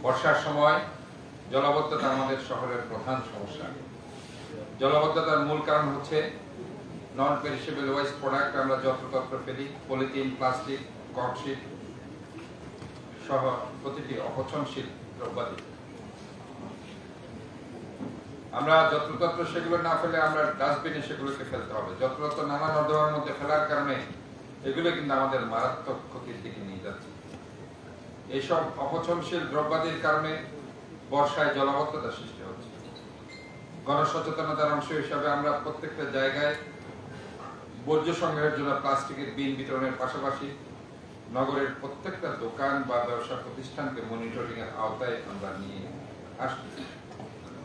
বর্ষার সময় জলাবদ্ধতা আমাদের শহরের প্রধান সমস্যা। জলাবদ্ধতার মূল কারণ হচ্ছে নন পেরিশেবল ওয়েস্ট প্রোডাক্ট আমরা যত্রতত্র ফেলি। পলিথিন, প্লাস্টিক, ককশিট সহ প্রতিটি অপচনশীল দ্রব্যাদি আমরা যত্রতত্র সেগুলো না ফেলে আমরা ডাস্টবিনে সেগুলোকে ফেলতে হবে। যত্রতত্র নানা নর্দমার মধ্যে ফেলার কারণে এগুলো কিন্তু আমাদের মারাত্মক ক্ষতির দিকে নিয়ে যাচ্ছে। এইসব অপচনশীল দ্রব্যাদির কারণে বর্ষায় জলাবদ্ধতা সৃষ্টি হচ্ছে। গণসচেতনতার অংশ হিসাবে আমরা প্রত্যেকটা জায়গায় বর্জ্য সংগ্রহের জন্য প্লাস্টিকের বিন বিতরণের পাশাপাশি নগরের প্রত্যেকটা দোকান বা ব্যবসা প্রতিষ্ঠানকে মনিটরিং এর আওতায় আমরা নিয়ে আসছি।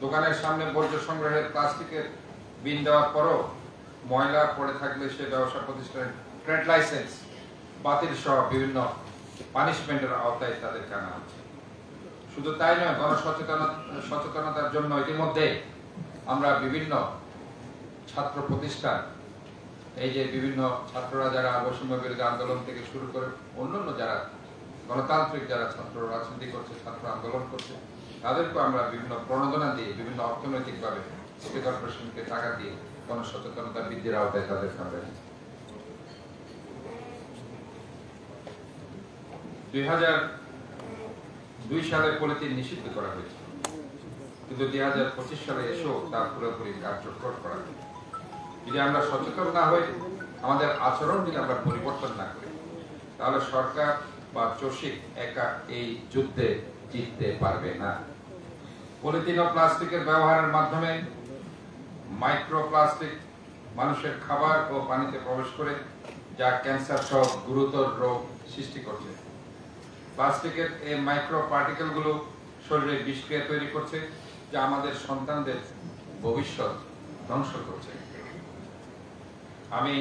দোকানের সামনে বর্জ্য সংগ্রহের প্লাস্টিকের বিন দেওয়ার পরও ময়লা পড়ে থাকলে সে ব্যবসা প্রতিষ্ঠানের ট্রেড লাইসেন্স বাতিল সহ বিভিন্ন পানিশমেন্টের আওতায় তাদেরকে আনা হচ্ছে। শুধু তাই নয়, সচেতনতার জন্য ইতিমধ্যে আমরা বিভিন্ন ছাত্র প্রতিষ্ঠান, এই যে বিভিন্ন ছাত্ররা যারা বৈষম্য বিরোধী আন্দোলন থেকে শুরু করে অন্যান্য যারা গণতান্ত্রিক যারা ছাত্র রাজনীতি করছে, ছাত্র আন্দোলন করছে, তাদেরকে আমরা বিভিন্ন প্রণোদনা দিয়ে, বিভিন্ন অর্থনৈতিকভাবে সিটি কর্পোরেশনকে টাকা দিয়ে গণসচেতনতা বৃদ্ধির আওতায় তাদের সামনে 2002 সালে পলিথিন নিষিদ্ধ করা হয়েছিল, কিন্তু 2025 সালে এসেও তার পুরোপুরি কার্যকর করা হয়েছে। যদি আমরা সচেতন না হই, আমাদের আচরণ যদি আমরা পরিবর্তন না করি, তাহলে সরকার বা চসিক একা এই যুদ্ধে জিততে পারবে না। পলিথিন ও প্লাস্টিকের ব্যবহারের মাধ্যমে মাইক্রোপ্লাস্টিক মানুষের খাবার ও পানিতে প্রবেশ করে, যা ক্যান্সার সহ গুরুতর রোগ সৃষ্টি করছে। প্লাস্টিকের এই মাইক্রো পার্টিকেল গুলো শরীরে বিষক্রিয়া তৈরি করছে, যা আমাদের সন্তানদের ভবিষ্যৎ ধ্বংস করছে। আমি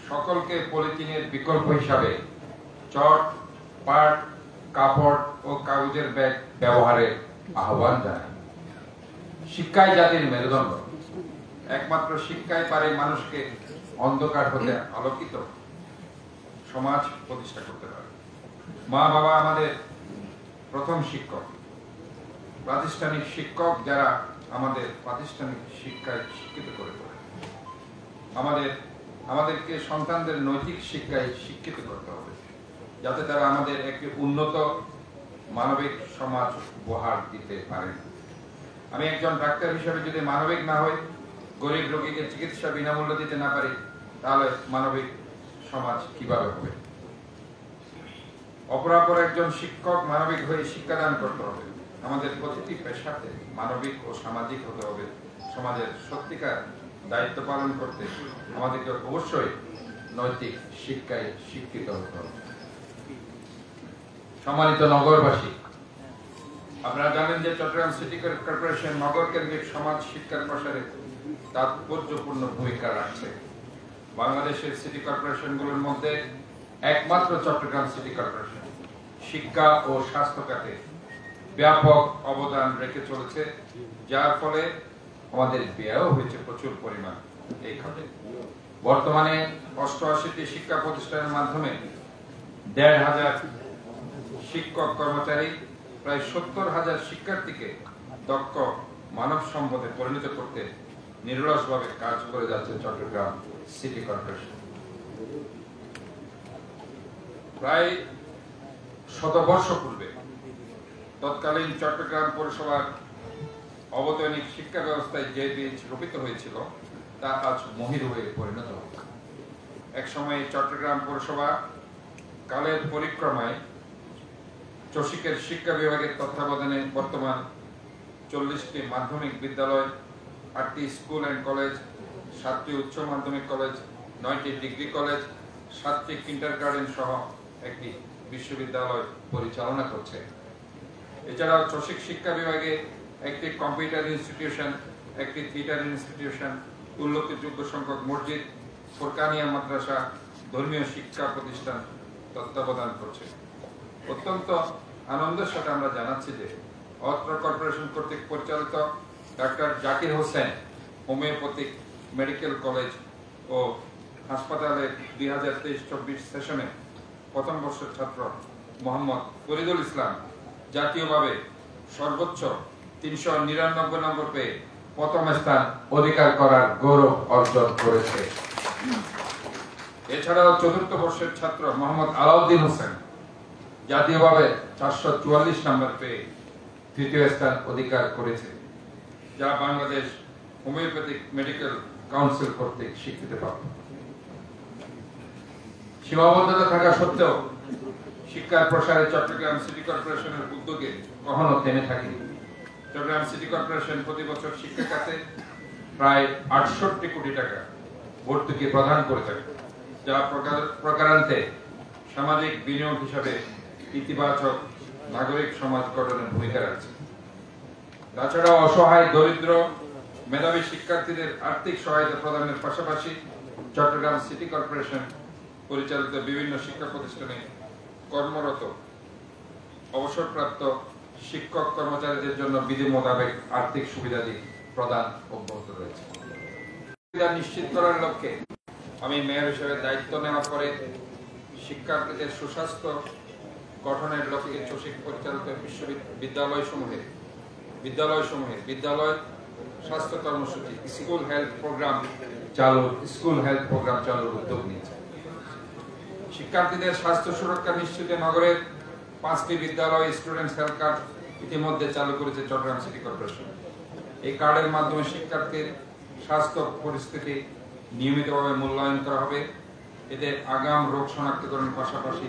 সকলকে পলিথিনের বিকল্প হিসাবে চট, পাট, কাপড় ও কাগজের ব্যাগ ব্যবহারের আহ্বান জানাই। শিক্ষাই জাতির মেরুদণ্ড। একমাত্র শিক্ষাই পারে মানুষকে অন্ধকার হতে আলোকিত সমাজ প্রতিষ্ঠা করতে পারে। মা বাবা আমাদের প্রথম শিক্ষক, প্রাতিষ্ঠানিক শিক্ষক, যারা আমাদের প্রাতিষ্ঠানিক শিক্ষায় শিক্ষিত করে তোলে। আমাদেরকে সন্তানদের নৈতিক শিক্ষায় শিক্ষিত করতে হবে, যাতে তারা আমাদের একটি উন্নত মানবিক সমাজ উপহার দিতে পারেন। আমি একজন ডাক্তার হিসেবে যদি মানবিক না হই, গরিব রোগীকে চিকিৎসা বিনামূল্যে দিতে না পারি, তাহলে মানবিক সমাজ কিভাবে হবে? অপরাপর একজন শিক্ষক মানবিক হয়ে শিক্ষাদান করতে হবে। আমাদের প্রতিটি পেশাতে মানবিক ও সামাজিক হতে হবে। সমাজের সত্যিকার দায়িত্ব পালন করতে আমাদেরকে অবশ্যই নৈতিক শিক্ষায় শিক্ষিত হতে হবে। সম্মানিত নগরবাসী, আপনারা জানেন যে চট্টগ্রাম সিটি কর্পোরেশন নগর কেন্দ্রিক সমাজ শিক্ষার প্রসারে তাৎপর্যপূর্ণ ভূমিকা রাখছে। বাংলাদেশের সিটি কর্পোরেশনগুলোর মধ্যে একমাত্র চট্টগ্রাম সিটি কর্পোরেশন শিক্ষা ও স্বাস্থ্য খাতে ব্যাপক অবদান রেখে চলেছে, যার ফলে আমাদের ব্যয়ও হয়েছে প্রচুর পরিমাণ এই খাতে। বর্তমানে 88টি শিক্ষা প্রতিষ্ঠানের মাধ্যমে 1,500 শিক্ষক কর্মচারী, প্রায় 70,000 শিক্ষার্থীকে দক্ষ মানব সম্পদে পরিণত করতে নিরলসভাবে কাজ করে যাচ্ছে চট্টগ্রাম সিটি কর্পোরেশন। প্রায় শতবর্ষ পূর্বে তৎকালীন চট্টগ্রাম পৌরসভার অবৈতনিক শিক্ষা ব্যবস্থায় যে বীজ রোপিত হয়েছিল, তা আজ মহির হয়ে পরিণত হয়েছে। একসময় চট্টগ্রাম পৌরসভা কালের পরিক্রমায় চসিকের শিক্ষা বিভাগের তত্ত্বাবধানে বর্তমান 40টি মাধ্যমিক বিদ্যালয়, 8টি স্কুল অ্যান্ড কলেজ, 7টি উচ্চ মাধ্যমিক কলেজ, 9টি ডিগ্রি কলেজ, 7টি কিন্ডারগার্টেন সহ একটি বিশ্ববিদ্যালয় পরিচালনা করছে। এছাড়াও চসিক শিক্ষা বিভাগে একটি কম্পিউটার ইনস্টিটিউশন, একটি থিয়েটার ইনস্টিটিউশন, উল্লেখযোগ্য সংখ্যক মসজিদ, ফোরকানিয়া মাদ্রাসা, ধর্মীয় শিক্ষা প্রতিষ্ঠান তত্ত্বাবধান করছে। অত্যন্ত আনন্দের সাথে আমরা জানাচ্ছি যে অত্র কর্পোরেশন কর্তৃক পরিচালিত ডাক্তার Zakir Hossain homeopathic medical college ও হাসপাতালের 2023-24 সেশনে প্রথম বর্ষের ছাত্র মোহাম্মদ ফরিদুল ইসলাম জাতীয়ভাবে সর্বোচ্চ 399 নম্বর পেয়ে প্রথম স্থান অধিকার করার গৌরব অর্জন করেছে। এছাড়াও চতুর্থ বর্ষের ছাত্র মোহাম্মদ আলাউদ্দিন হোসেন জাতীয়ভাবে 444 নম্বর পেয়ে তৃতীয় স্থান অধিকার করেছে, যা বাংলাদেশ হোমিওপ্যাথিক মেডিকেল কাউন্সিল কর্তৃক স্বীকৃতিপ্রাপ্ত। সীমাবদ্ধতা থাকা সত্ত্বেও শিক্ষার প্রসারে চট্টগ্রাম সিটি কর্পোরেশনের উদ্যোগে কখনো থেমে থাকেনি। চট্টগ্রাম সিটি কর্পোরেশন প্রতি বছর শিক্ষা খাতে প্রায় 68 কোটি টাকা ভর্তুকি প্রদান করে থাকে, যা প্রকারান্তে সামাজিক বিনিয়োগ হিসাবে ইতিবাচক নাগরিক সমাজ গঠনের ভূমিকা রাখছে। তাছাড়া অসহায়, দরিদ্র, মেধাবী শিক্ষার্থীদের আর্থিক সহায়তা প্রদানের পাশাপাশি চট্টগ্রাম সিটি কর্পোরেশন পরিচালিত বিভিন্ন শিক্ষা প্রতিষ্ঠানে কর্মরত অবসরপ্রাপ্ত শিক্ষক কর্মচারীদের জন্য বিধি মোতাবেক আর্থিক সুবিধাদি প্রদান অব্যাহত রয়েছে। সুবিধা নিশ্চিত করার লক্ষ্যে আমি মেয়র হিসেবে দায়িত্ব নেওয়ার পরে শিক্ষার্থীদের সুস্বাস্থ্য গঠনের লক্ষ্যে চসিক পরিচালিত বিদ্যালয় স্বাস্থ্য কর্মসূচি স্কুল হেলথ প্রোগ্রাম চালুর উদ্যোগ নিয়েছে। শিক্ষার্থীদের স্বাস্থ্য সুরক্ষা নিশ্চিতে নগরের 5টি বিদ্যালয় স্টুডেন্টস হেলথ কার্ড ইতিমধ্যে চালু করেছে চট্টগ্রাম সিটি কর্পোরেশন। এই কার্ডের মাধ্যমে শিক্ষার্থীর স্বাস্থ্য পরিস্থিতি নিয়মিতভাবে মূল্যায়ন করা হবে। এতে আগাম রোগ শনাক্তকরণের পাশাপাশি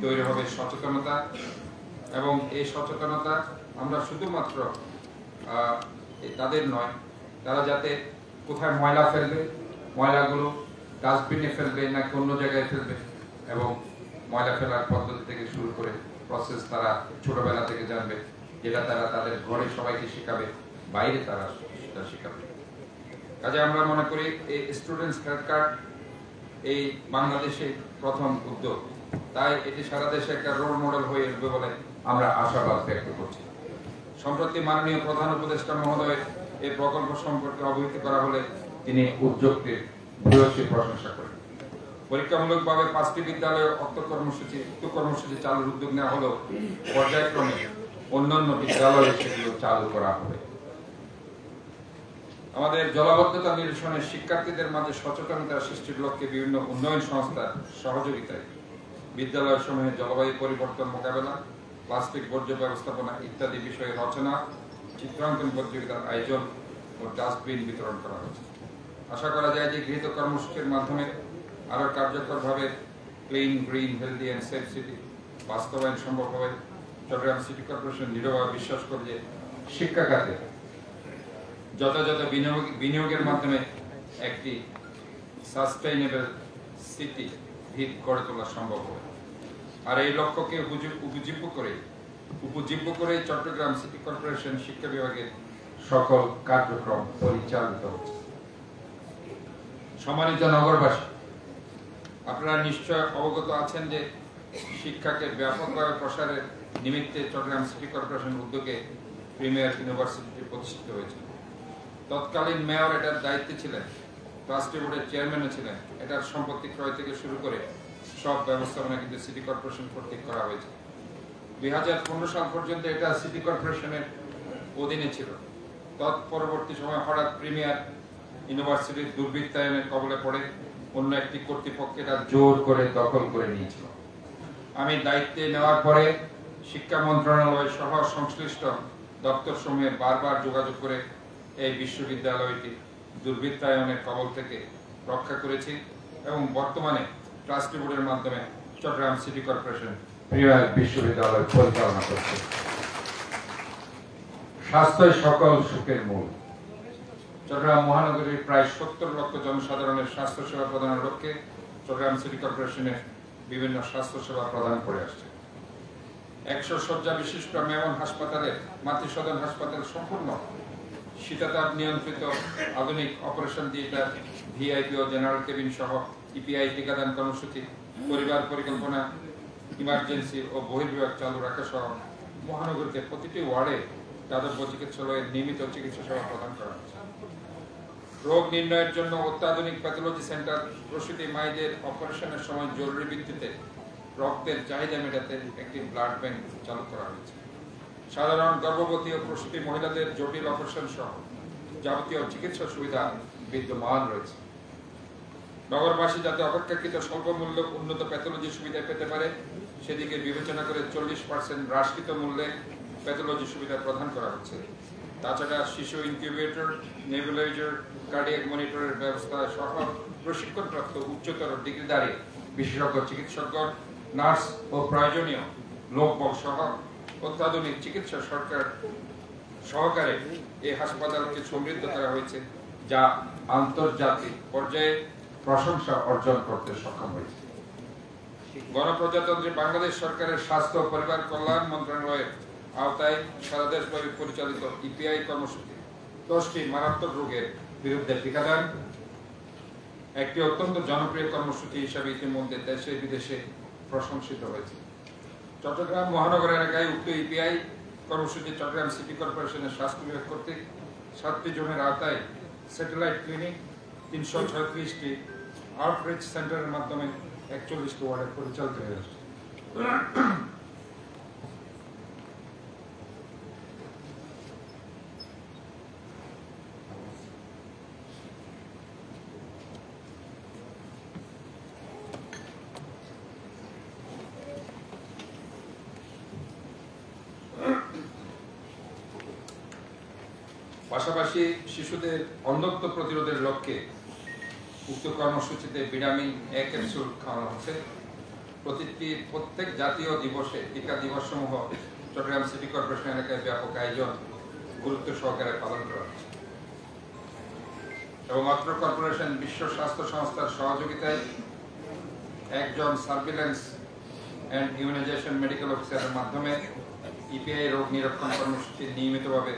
তৈরি হবে সচেতনতা, এবং এই সচেতনতা আমরা শুধুমাত্র তাদের নয়, তারা যাতে কোথায় ময়লা ফেলবে, ময়লাগুলো ডাস্টবিনে ফেলবে নাকি অন্য জায়গায় ফেলবে, এবং ময়লা ফেলার পদ্ধতি থেকে শুরু করে প্রসেস তারা ছোটবেলা থেকে জানবে, যেটা তারা তাদের ঘরে সবাইকে শেখাবে, বাইরে তারা সেটা শেখাবে। কাজে আমরা মনে করি এই স্টুডেন্টস হেলথ কার্ড এই বাংলাদেশে প্রথম উদ্যোগ, তাই এটি সারা দেশে একটা রোল মডেল হয়ে উঠবে বলে আমরা আশাবাদ ব্যক্ত করছি। সম্প্রতি মাননীয় প্রধান উপদেষ্টা মহোদয় এই প্রকল্প সম্পর্কে অবহিত করা হলে তিনি উদ্যোগটির ভূয়সী প্রশংসা করেন। পরীক্ষামূলকভাবে 5টি বিদ্যালয়ে উক্ত কর্মসূচি চালুর উদ্যোগ নেওয়া হলেও পর্যায়ক্রমে অন্যান্য বিদ্যালয়ে সেগুলো চালু করা হবে। আমাদের জলাবদ্ধতা নিরসনে শিক্ষার্থীদের মাঝে সচেতনতা সৃষ্টির লক্ষ্যে বিভিন্ন উন্নয়ন সংস্থার সহযোগিতায় বিদ্যালয় সমূহে জলবায়ু পরিবর্তন মোকাবেলা, প্লাস্টিক বর্জ্য ব্যবস্থাপনা ইত্যাদি বিষয়ে রচনা, চিত্রাঙ্কন প্রতিযোগিতার আয়োজন ও ডাস্টবিন বিতরণ করা হয়েছে। আশা করা যায় যে গৃহীত কর্মসূচির মাধ্যমে আরো কার্যকরভাবে clean, green, healthy and safe city বাস্তবায়ন সম্ভব হবে। চট্টগ্রাম সিটি কর্পোরেশন দৃঢ়ভাবে বিশ্বাস করে যে শিক্ষা খাতে যথাযথ বিনিয়োগের মাধ্যমে একটি সাস্টেইনেবল সিটি ভিত গড়ে তোলা সম্ভব হবে। আর এই লক্ষ্যকে উপজীব্য করে চট্টগ্রাম সিটি কর্পোরেশন শিক্ষা বিভাগের সকল কার্যক্রম পরিচালিত হচ্ছে। সম্মানিত নগরবাসী, আপনারা নিশ্চয় অবগত আছেন যে শিক্ষাকে ব্যাপকভাবে প্রসারের নিমিত্তে চট্টগ্রাম সিটি কর্পোরেশন উদ্যোগে প্রিমিয়ার ইউনিভার্সিটি প্রতিষ্ঠিত হয়েছে। তৎকালীন মেয়র এটার দায়িত্বে ছিলেন, ট্রাস্টি বোর্ডের চেয়ারম্যানও ছিলেন। এটার সম্পত্তি ক্রয় থেকে শুরু করে সব ব্যবস্থাপনা কিন্তু সিটি কর্পোরেশন কর্তৃক করা হয়েছে। 2015 সাল পর্যন্ত এটা সিটি কর্পোরেশনের অধীনে ছিল। তৎপরবর্তী সময় হঠাৎ প্রিমিয়ার ইউনিভার্সিটির দুর্বৃত্তায়নের কবলে পড়ে অন্য একটি কর্তৃপক্ষ এটা জোর করে দখল করে নিয়েছিল। আমি দায়িত্বে নেওয়ার পরে শিক্ষা মন্ত্রণালয় সহ সংশ্লিষ্ট দপ্তর সমূহে বারবার যোগাযোগ করে এই বিশ্ববিদ্যালয়টি দুর্বৃত্তায়নের কবল থেকে রক্ষা করেছি, এবং বর্তমানে ট্রাস্টি বোর্ডের মাধ্যমে চট্টগ্রাম সিটি কর্পোরেশন প্রিমিয়ার বিশ্ববিদ্যালয় পরিচালনা করছে। স্বাস্থ্যই সকল সুখের মূল। চট্টগ্রাম মহানগরীর প্রায় 70 লক্ষ জনসাধারণের স্বাস্থ্য সেবা প্রদানের লক্ষ্যে চট্টগ্রাম সিটি কর্পোরেশনের বিভিন্ন স্বাস্থ্য সেবা প্রদান করে আসছে। 100 শয্যা বিশিষ্ট মেমন হাসপাতালের মাতৃসদন হাসপাতাল সম্পূর্ণ শীতাতাপ নিয়ন্ত্রিত আধুনিক অপারেশন থিয়েটার, ভিআইপি ও জেনারেল কেবিন সহ ইপিআই টিকাদান কর্মসূচি, পরিবার পরিকল্পনা, ইমার্জেন্সি ও বহির্বিভাগ চালু রাখা সহ মহানগরীতে প্রতিটি ওয়ার্ডে দাতব্য চিকিৎসালয়ে নিয়মিত চিকিৎসা সেবা প্রদান করা হচ্ছে। রোগ নির্ণয়ের জন্য অত্যাধুনিক প্যাথোলজি সেন্টার, প্রসূতি মায়েদের অপারেশনের সময় জরুরি ভিত্তিতে রক্তের চাহিদা মেটাতে একটি ব্লাড ব্যাংক চালু করা হয়েছে। সাধারণ গর্ভবতী ও প্রসূতি মহিলাদের জটিল অপারেশন সহ যাবতীয় চিকিৎসা সুবিধা বিদ্যমান রয়েছে। নগরবাসী যাতে অপেক্ষাকৃত স্বল্প মূল্য উন্নত প্যাথোলজি সুবিধা পেতে পারে সেদিকে বিবেচনা করে 40% হ্রাসকৃত মূল্যে প্যাথোলজি সুবিধা প্রদান করা হচ্ছে। তাছাড়া শিশু ইনকিউবেটর, নেবুলাইজার, কার্ডিয়াক মনিটরের ব্যবস্থা সহ প্রশিক্ষণপ্রাপ্ত উচ্চতর ডিগ্রিধারী বিশেষজ্ঞ চিকিৎসকগণ, নার্স ও প্রয়োজনীয় লোকবল সহ অত্যাধুনিক চিকিৎসা সহকারে এই হাসপাতালকে সমৃদ্ধ করা হয়েছে, যা আন্তর্জাতিক পর্যায়ে প্রশংসা অর্জন করতে সক্ষম হয়েছে। গণপ্রজাতন্ত্রী বাংলাদেশ সরকারের স্বাস্থ্য ও পরিবার কল্যাণ মন্ত্রণালয়ের আওতায় সারা দেশব্যাপী পরিচালিত ইপিআই কর্মসূচি 10টি মারাত্মক রোগের বিরুদ্ধে টিকাদান একটি অত্যন্ত জনপ্রিয় কর্মসূচি হিসাবে ইতিমধ্যে দেশে বিদেশে প্রশংসিত হয়েছে। চট্টগ্রাম মহানগর এলাকায় উক্ত ইপিআই কর্মসূচি চট্টগ্রাম সিটি কর্পোরেশনের স্বাস্থ্য বিভাগ কর্তৃক 7টি জোনের আওতায় স্যাটেলাইট ক্লিনিক, 336টি আউটরিচ সেন্টারের মাধ্যমে 41টি ওয়ার্ডে পরিচালিত হয়ে আসছে। পাশাপাশি শিশুদের অন্ধত্ব প্রতিরোধের লক্ষ্যে উক্ত কর্মসূচিতে ভিটামিন এ ক্যাপসুল খাওয়ানো হচ্ছে। প্রত্যেক জাতীয় দিবসে টিকা দিবস সমূহ চট্টগ্রাম সিটি কর্পোরেশন এলাকায় ব্যাপক আয়োজন গুরুত্ব সহকারে পালন করা হচ্ছে এবং অত্র কর্পোরেশন বিশ্ব স্বাস্থ্য সংস্থার সহযোগিতায় একজন সার্ভিলেন্স অ্যান্ড ইমিউনাইজেশন মেডিকেল অফিসারের মাধ্যমে ইপিআই রোগ নিরীক্ষণ কর্মসূচি নিয়মিতভাবে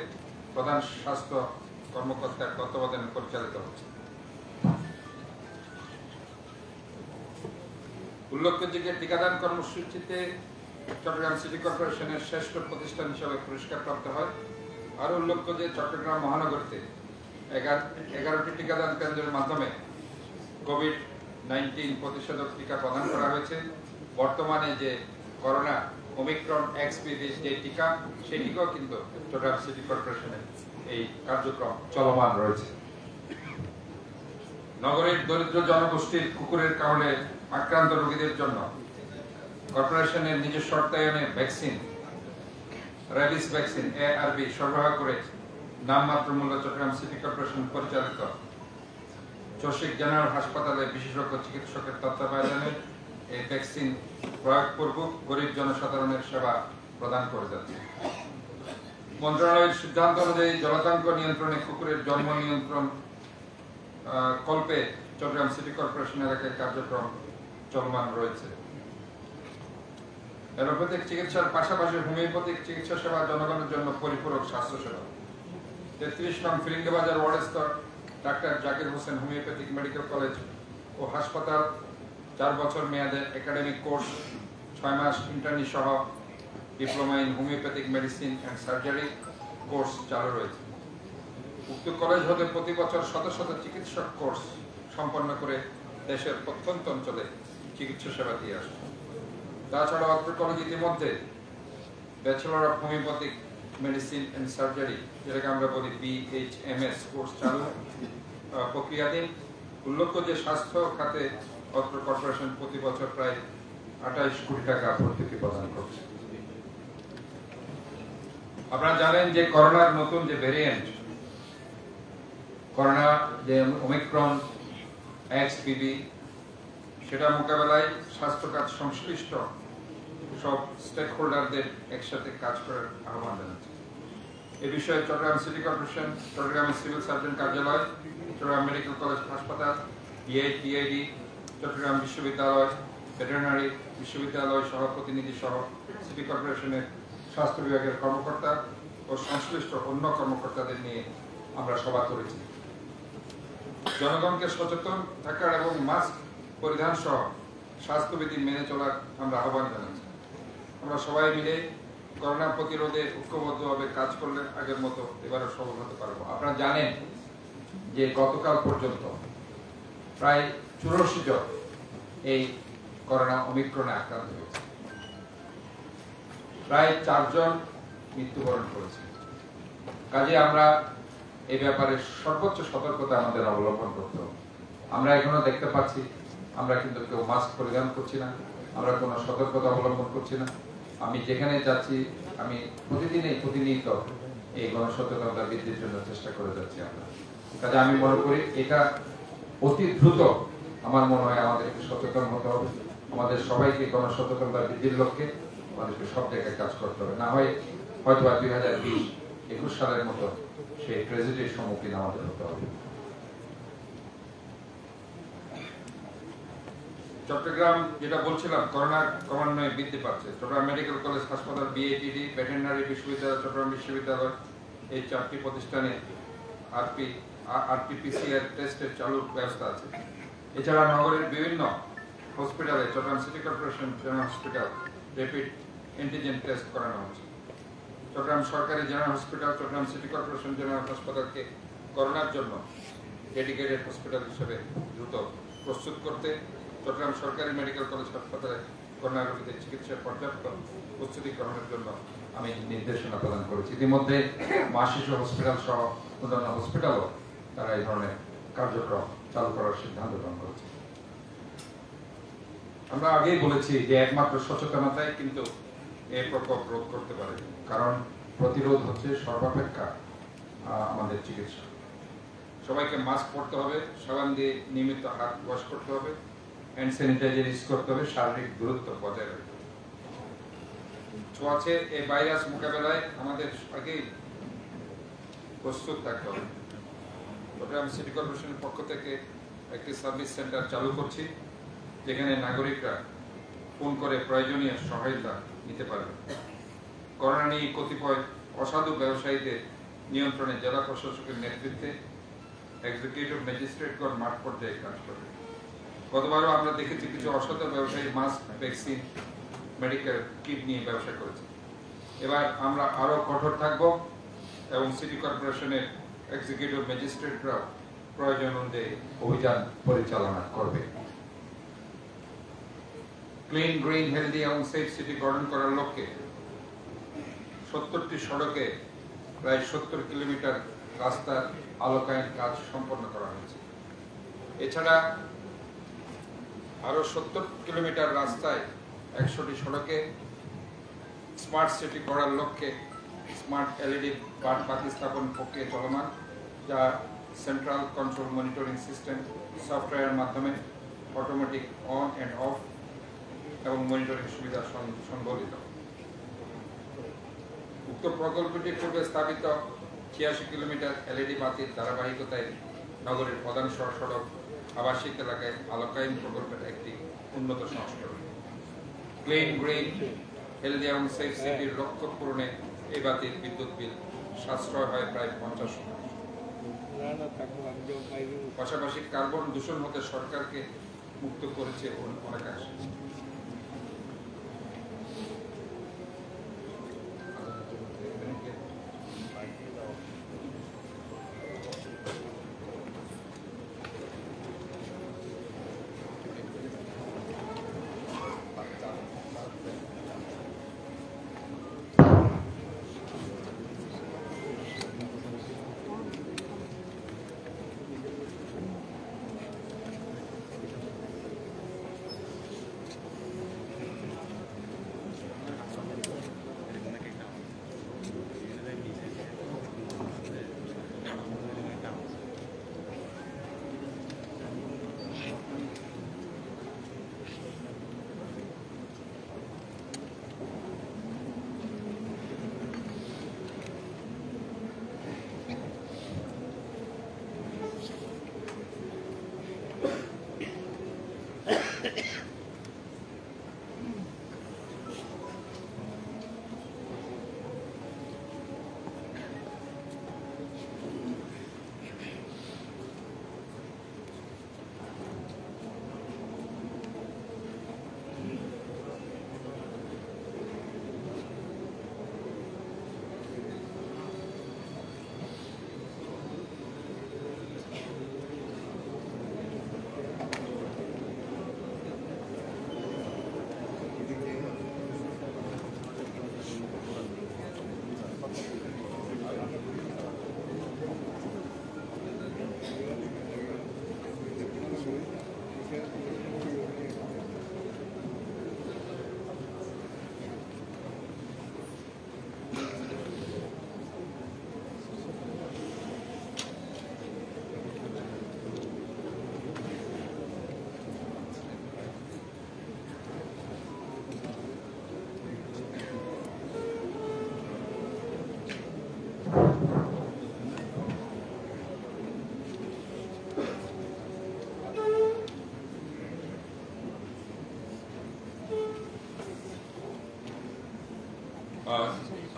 প্রধান স্বাস্থ্য কর্মকর্তার তত্ত্বাবধানে পরিচালিত হচ্ছে। উল্লেখযোগ্য টিকাদান কর্মসূচিতে চট্টগ্রাম সিটি কর্পোরেশনের শ্রেষ্ঠ প্রতিষ্ঠান হিসেবে পুরস্কার প্রাপ্ত হয়। আরো উল্লেখ্য যে চট্টগ্রাম মহানগরীতে 11টি টিকাদান কেন্দ্রের মাধ্যমে কোভিড-19 প্রতিষেধক টিকা প্রদান করা হয়েছে। বর্তমানে যে করোনা ওমিক্রন এক্সপিভি যে টিকা, সেই টিকাও কিন্তু চট্টগ্রাম সিটি কর্পোরেশনের এই কার্যক্রম চলমান রয়েছে। নগরের দরিদ্র জনগোষ্ঠীর কুকুরের কারণে আক্রান্ত রোগীদের জন্য কর্পোরেশনের নিজস্ব অর্থায়নে ভ্যাকসিন, রেবিস ভ্যাকসিন ARV সরবরাহ করে নামমাত্র মূল্য চট্টগ্রাম সিটি কর্পোরেশন পরিচালিত চৌশিক জেনারেল হাসপাতালে বিশেষজ্ঞ চিকিৎসকের তত্ত্বাবধানে এই ভ্যাকসিন প্রয়োগপূর্বক গরিব জনসাধারণের সেবা প্রদান করে যাচ্ছে। মন্ত্রণালয়ের সিদ্ধান্ত অনুযায়ী জলাতঙ্ক নিয়ন্ত্রণে কুকুরের জন্ম নিয়ন্ত্রণ কল্পে চট্টগ্রাম সিটি কর্পোরেশন এলাকায় কার্যক্রম চলমান রয়েছে। অ্যালোপ্যাথিক চিকিৎসার পাশাপাশি হোমিওপ্যাথিক চিকিৎসা সেবা জনগণের জন্য পরিপূরক স্বাস্থ্য সেবা। 33 নং ফিরিঙ্গিবাজার ওয়ার্ডস্থ doctor Zakir Hossain homeopathic medical college ও হাসপাতাল 4 বছর মেয়াদে একাডেমিক কোর্স, 6 মাস ইন্টার্নি সহ diploma in homeopathic medicine and surgery course চালু রয়েছে। উক্ত কলেজ হতে প্রতি বছর শত শত চিকিৎসক কোর্স সম্পন্ন করে দেশের প্রত্যন্ত অঞ্চলে চিকিৎসা সেবা দিয়ে আসছে। তাছাড়া অত্র কলেজ ইতিমধ্যে bachelor of homeopathic medicine and surgery, যেটাকে আমরা বলি BHMS কোর্স চালু প্রক্রিয়াধীন। উল্লেখ্য যে স্বাস্থ্য খাতে অত্র কর্পোরেশন প্রতি বছর প্রায় 28 কোটি টাকা ভর্তুকি প্রদান করছে। আপনারা জানেন যে করোনার নতুন যে ভেরিয়েন্ট, করোনা যে ওমিক্রন XBB, সেটা মোকাবেলায় স্বাস্থ্য খাত সংশ্লিষ্ট সব স্টেক হোল্ডারদের একসাথে কাজ করার আহ্বান জানাচ্ছে। এ বিষয়ে Chittagong city corporation, Chittagong civil surgeon কার্যালয়, চট্টগ্রাম মেডিকেল কলেজ হাসপাতাল, PID, চট্টগ্রাম বিশ্ববিদ্যালয়, ভেটেরিনারি বিশ্ববিদ্যালয় সহ প্রতিনিধি সহ সিটি কর্পোরেশনের স্বাস্থ্য বিভাগের কর্মকর্তা ও সংশ্লিষ্ট অন্য কর্মকর্তাদের নিয়ে আমরা সভা করেছি। জনগণকে সচেতন থাকার এবং মাস্ক পরিধান সহ স্বাস্থ্যবিধি মেনে চলার আমরা আহ্বান জানাচ্ছি। আমরা সবাই মিলে করোনা প্রতিরোধে ঐক্যবদ্ধভাবে কাজ করলে আগের মতো এবারও সফল হতে পারবো। আপনারা জানেন যে গতকাল পর্যন্ত প্রায় 84 জন এই করোনা ওমিক্রনে আক্রান্ত হয়েছে, প্রায় 4 জন মৃত্যুবরণ করেছে। কাজে আমরা এই ব্যাপারে সর্বোচ্চ সতর্কতা আমাদের অবলম্বন করতে হবে। আমরা এখনো দেখতে পাচ্ছি আমরা কিন্তু কেউ মাস্ক পরিধান করছি না, আমরা কোনো সতর্কতা অবলম্বন করছি না। আমি যেখানে যাচ্ছি আমি প্রতিনিয়ত এই গণসচেতনতা বৃদ্ধির জন্য চেষ্টা করে যাচ্ছি আমরা। কাজে আমি মনে করি এটা অতি দ্রুত আমার মনে হয় আমাদেরকে সচেতন হতে হবে। আমাদের সবাইকে গণসচেতনতা বৃদ্ধির লক্ষ্যে আমাদেরকে সব জায়গায় কাজ করতে হবে। না হয় হয়তো 2020 2021 সালের মতো সেই ট্র্যাজেডির সম্মুখীন আমাদের হতে হবে। চট্টগ্রাম, যেটা বলছিলাম, করোনা ক্রমান্বয়ে বৃদ্ধি পাচ্ছে। চট্টগ্রাম মেডিকেল কলেজ হাসপাতাল, বিএটিডি, ভেটেরিনারি বিশ্ববিদ্যালয়, চট্টগ্রাম বিশ্ববিদ্যালয়, এই 4টি প্রতিষ্ঠানে আরটিপিসিআর টেস্টের চালু ব্যবস্থা আছে। এছাড়া নগরের বিভিন্ন হসপিটালে, Chittagong city corporation general hospital, rapid antigen test করানো হচ্ছে। চট্টগ্রাম সরকারি general hospital, Chittagong city corporation general হাসপাতালকে করোনার জন্য ডেডিকেটেড হসপিটাল হিসেবে দ্রুত প্রস্তুত করতে, চট্টগ্রাম সরকারি মেডিকেল কলেজ হাসপাতালে করোনা রোগীদের চিকিৎসার পর্যাপ্ত প্রস্তুতি গ্রহণের জন্য আমি নির্দেশনা প্রদান করেছি। ইতিমধ্যে মা শিশু হসপিটাল সহ অন্যান্য হসপিটালও তারা এই ধরনের কার্যক্রম চালু করার সিদ্ধান্ত গ্রহণ করেছে। আমরা আগেই বলেছি যে একমাত্র সচেতনতাই কিন্তু এই প্রকোপ রোধ করতে পারে, কারণ প্রতিরোধ হচ্ছে সর্বাপেক্ষা আমাদের চিকিৎসা। সবাইকে মাস্ক পরতে হবে, সাবান দিয়ে নিয়মিত হাত ওয়াশ করতে হবে, হ্যান্ড স্যানিটাইজার ইউজ করতে হবে, শারীরিক দূরত্ব বজায় রাখতে হবে। ছোঁয়াচে এই ভাইরাস মোকাবেলায় আমাদের আগেই প্রস্তুত থাকতে হবে। চট্টগ্রাম সিটি কর্পোরেশনের পক্ষ থেকে একটি সার্ভিস সেন্টার চালু করছি, যেখানে নাগরিকরা ফোন করে প্রয়োজনীয় সহায়তা নিতে পারবে। করোনা নিয়ে কতিপয় অসাধু ব্যবসায়ীদের নিয়ন্ত্রণে জেলা প্রশাসকের নেতৃত্বে এক্সিকিউটিভ ম্যাজিস্ট্রেটগণ মাঠ পর্যায়ে কাজ করবে। গতবারও আমরা দেখেছি কিছু অসাধু ব্যবসায়ী মাস্ক, ভ্যাকসিন, মেডিকেল কিট নিয়ে ব্যবসা করেছে। এবার আমরা আরো কঠোর থাকব এবং সিটি কর্পোরেশনের এক্সিকিউটিভ ম্যাজিস্ট্রেটরাও প্রয়োজন অনুযায়ী অভিযান পরিচালনা করবে। ক্লিন, গ্রিন, হেলদি এবং সেফ সিটি গঠন করার লক্ষ্যে 70টি সড়কে প্রায় 70 কিলোমিটার রাস্তার আলোকায়ন কাজ সম্পন্ন করা হয়েছে। এছাড়া আরো 70 কিলোমিটার রাস্তায় 100টি সড়কে স্মার্ট সিটি করার লক্ষ্যে স্মার্ট এলইডি বাতি স্থাপন প্রক্রিয়া চলমান, যা সেন্ট্রাল কন্ট্রোল মনিটরিং সিস্টেম সফটওয়্যারের মাধ্যমে অটোমেটিক অন অ্যান্ড অফ এবং মনিটরিং সুবিধা সংবলিত। উক্ত প্রকল্পটি পূর্বে স্থাপিত 86 কিলোমিটার এলইডি বাতির ধারাবাহিকতায় নগরের প্রধান সড়ক, আবাসিক এলাকায় আলোকায়ন প্রকল্পের একটি উন্নত সংস্করণ। ক্লিন, গ্রিন, হেলদি এবং সেফ সিটির লক্ষ্য পূরণে এই বাতির বিদ্যুৎ বিল সাশ্রয় হয় প্রায় 50%। পাশাপাশি কার্বন দূষণ হতে সরকারকে মুক্ত করেছে অনেকাংশে।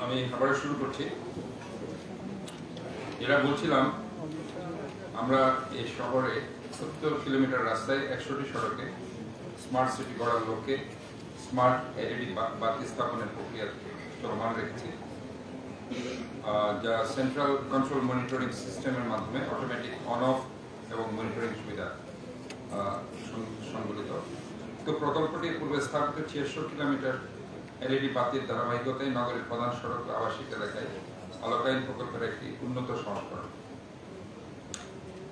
আমি আবার শুরু করছি। যেটা বলছিলাম, আমরা এই শহরে 70 কিলোমিটার রাস্তায় 100টি সড়কে স্মার্ট সিটি গড়ার লক্ষ্যে স্মার্ট এলইডি বাতি স্থাপনের প্রক্রিয়া চলমান রেখেছি, যা সেন্ট্রাল কন্ট্রোল মনিটরিং সিস্টেমের মাধ্যমে অটোমেটিক অন অফ এবং মনিটরিং সুবিধা সংবলিত। তো প্রকল্পটি পূর্বে স্থাপিত 66 কিলোমিটার এলইডি বাতির ধারাবাহিকতায় নগরের প্রধান সড়ক আবাসিক এলাকায় আলোকায়ন প্রকল্পের একটি উন্নত সংস্করণ।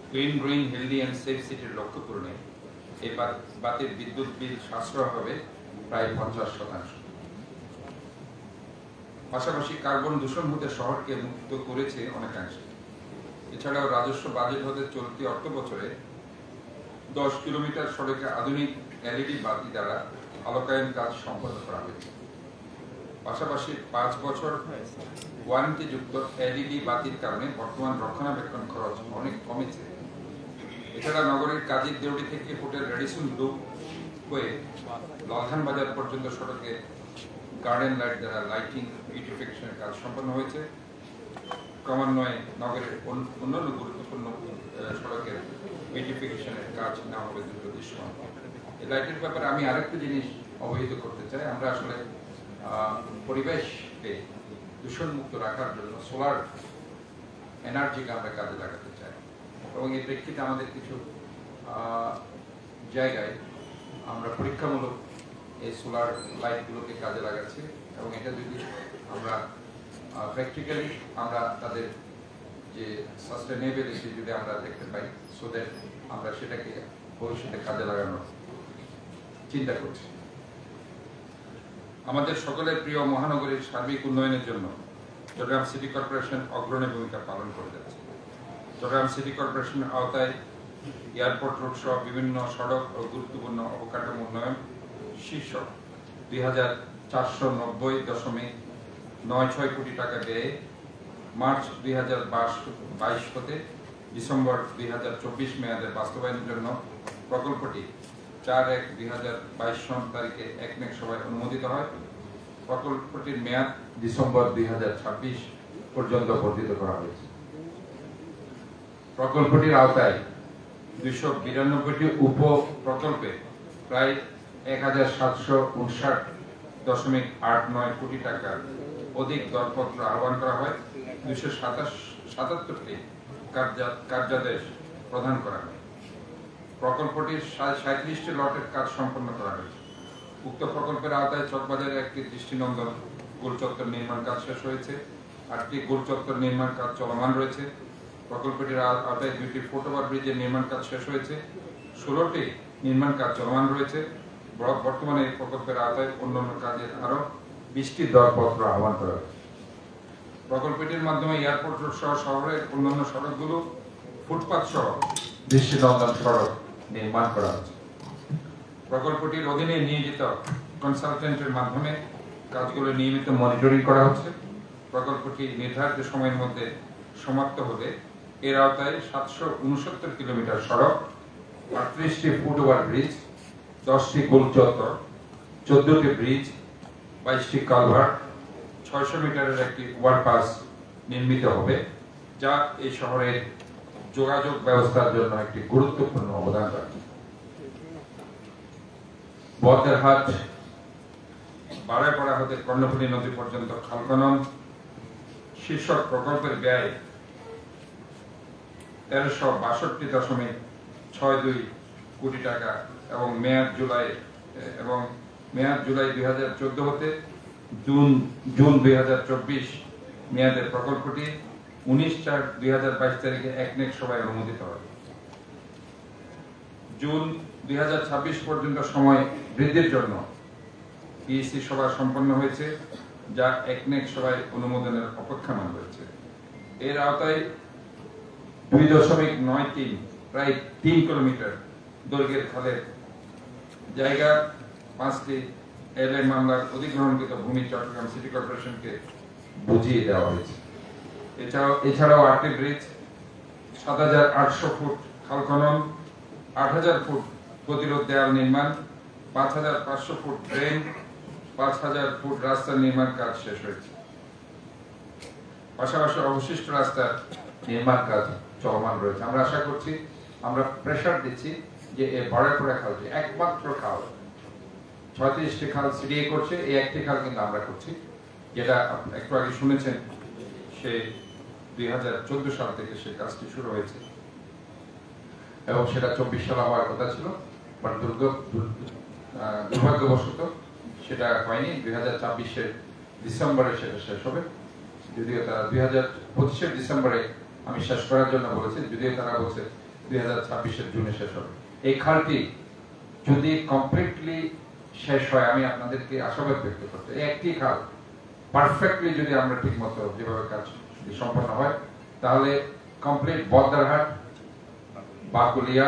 Clean, green, healthy and safe সিটির লক্ষ্য পূরণে এই বাতির বিদ্যুৎ বিল সাশ্রয় হবে প্রায় 50%। পাশাপাশি কার্বন দূষণ হতে শহরকে মুক্ত করেছে অনেকাংশে। এছাড়াও রাজস্ব বাজেট হতে চলতি অর্থ বছরে 10 কিলোমিটার সড়কে আধুনিক এলইডি বাতি দ্বারা আলোকায়ন কাজ সম্পন্ন করা হয়েছে। পাশাপাশি 5 বছর ওয়ারেন্টিযুক্ত এলইডি বাতির কারণে বর্তমান রক্ষণাবেক্ষণ খরচ অনেক কমেছে। এছাড়া নগরের কাজীর দেউড়ি থেকে হোটেল রেডিসন লুপ হয়ে লালখান বাজার পর্যন্ত সড়কে গার্ডেন লাইট দ্বারা লাইটিং বিউটিফিকেশনের কাজ সম্পন্ন হয়েছে। ক্রমান্বয়ে নগরের অন্যান্য গুরুত্বপূর্ণ সড়কের বিউটিফিকেশনের কাজ না হবে দ্রুত দৃশ্যমান। এই লাইটের ব্যাপারে আমি আরেকটা জিনিস অবহিত করতে চাই। আমরা আসলে পরিবেশকে দূষণমুক্ত রাখার জন্য সোলার এনার্জিকে আমরা কাজে লাগাতে চাই, এবং এই প্রেক্ষিতে আমাদের কিছু জায়গায় আমরা পরীক্ষামূলক এই সোলার লাইটগুলোকে কাজে লাগাচ্ছি, এবং এটা যদি আমরা প্র্যাকটিক্যালি আমরা তাদের যে সাস্টেনেবিলিটি যদি আমরা দেখতে পাই, সো দ্যাট আমরা সেটাকে ভবিষ্যতে কাজে লাগানোর চিন্তা করছি। আমাদের সকলের প্রিয় মহানগরীর সার্বিক উন্নয়নের জন্য চট্টগ্রাম সিটি কর্পোরেশন অগ্রণী ভূমিকা পালন করে যাচ্ছে। চট্টগ্রাম সিটি কর্পোরেশনের আওতায় এয়ারপোর্ট রোড সহ বিভিন্ন সড়ক ও গুরুত্বপূর্ণ অবকাঠামো উন্নয়ন শীর্ষক ২,৪৯০.৯৬ কোটি টাকা ব্যয়ে মার্চ ২০২২ হতে ডিসেম্বর ২০২৪ মেয়াদের বাস্তবায়নের জন্য প্রকল্পটি ৪/১/২০২২ তারিখে একনেক সভায় অনুমোদিত হয়। প্রকল্পটির মেয়াদ ডিসেম্বর ২০২৬ পর্যন্ত বর্ধিত করা হয়েছে। প্রকল্পটির আওতায় ২৯২টি উপ প্রকল্পে প্রায় ১,৭৫৯.৮৯ কোটি টাকার অধিক দরপত্র আহ্বান করা হয়। ২৭৭টি কার্যাদেশ প্রদান করা হয়। প্রকল্পটির ৩৭টি লটের কাজ সম্পন্ন করা হয়েছে। উক্ত প্রকল্পের আওতায় চকবাজারে একটি দৃষ্টিনন্দন গোল চত্বর নির্মাণ কাজ শেষ হয়েছে, ৮টি গোল চত্বর নির্মাণ কাজ চলমান রয়েছে। প্রকল্পটির আওতায় 2টি ফুটওভার ব্রিজের নির্মাণ কাজ শেষ হয়েছে, 16টি নির্মাণ কাজ চলমান রয়েছে। বর্তমানে এই প্রকল্পের আওতায় অন্যান্য কাজের আরো 20টি দরপত্র আহ্বান করা হয়েছে। প্রকল্পটির মাধ্যমে এয়ারপোর্ট রোড সহ শহরের অন্যান্য সড়কগুলো ফুটপাত সহ দৃষ্টিনন্দন সড়ক নির্মাণ করা হচ্ছে। প্রকল্পটির অধীনে নিয়োজিত কনসালটেন্টের মাধ্যমে কাজগুলো নিয়মিত মনিটরিং করা হচ্ছে। প্রকল্পটি নির্ধারিত সময়ের মধ্যে সমাপ্ত হলে এর আওতায় 769 কিলোমিটার সড়ক, 38টি ফুটওভার ব্রিজ, 10টি গোল চত্বর, 14টি ব্রিজ, 22টি কালভার্ট, 600 মিটারের একটি ওভারপাস নির্মিত হবে, যা এই শহরের যোগাযোগ ব্যবস্থার জন্য একটি গুরুত্বপূর্ণ অবদান রাখে। বদ্রেরহাট বাড়াইপাড়া হতে কর্ণফুলী নদী পর্যন্ত খাল খনন শীর্ষক প্রকল্পের ব্যয় ১৩৬২.৬২ কোটি টাকা এবং মেয়াদ জুলাই ২০১৪ হতে জুন ২০২৪ মেয়াদে প্রকল্পটি ১৯/৪/২০২২ তারিখে একনেক সভায় অনুমোদিত হয়। জুন ২০২৬ পর্যন্ত সময় বৃদ্ধির জন্য পিএসসি সভা সম্পন্ন হয়েছে, যা একনেক সভায় অনুমোদনের অপেক্ষমান রয়েছে। এর আওতায় 2.93 প্রায় 3 কিলোমিটার দৈর্ঘ্যের খালের জায়গা 5টি এলএ মামলার অধিগ্রহণকৃত ভূমি চট্টগ্রাম সিটি কর্পোরেশনকে বুঝিয়ে দেওয়া হয়েছে। এছাড়াও 8টি ব্রিজ, ৭,৮০০ ফুট খাল খনন, 8,000 ফুট প্রতিরোধ দেয়াল নির্মাণ, 5,500 ফুট ড্রেন, 5000 ফুট রাস্তার নির্মাণ কাজ শেষ হয়েছে। পাশাপাশি অবশিষ্ট রাস্তার নির্মাণ কাজ চলমান রয়েছে। আমরা আশা করছি, আমরা প্রেসার দিচ্ছি যে এই বড়াপুরা খালটি একমাত্র খাল, 36টি খাল সিডিএ করছে, এই একটি খাল কিন্তু আমরা করছি, যেটা একটু আগে শুনেছেন সে 2014 সাল থেকে সে কাজটি শুরু হয়েছে এবং সেটা 24 সালে হওয়ার কথা ছিল, বাট দুর্ভাগ্যবশত সেটা হয়নি। 2024-এর ডিসেম্বরে সেটা শেষ হবে, যদিও তারা 2025-এর ডিসেম্বরে আমি শেষ করার জন্য বলেছি, যদিও তারা বলছে 2026-এর জুনে শেষ হবে। এই খালটি যদি কমপ্লিটলি শেষ হয়, আমি আপনাদেরকে আশাবাদ ব্যক্ত করতে, একটি খাল পারফেক্টলি যদি আমরা ঠিক মতো যেভাবে কাজ সম্পন্ন হয়, তাহলে কমপ্লিট বদ্দারহাট, বাকুলিয়া,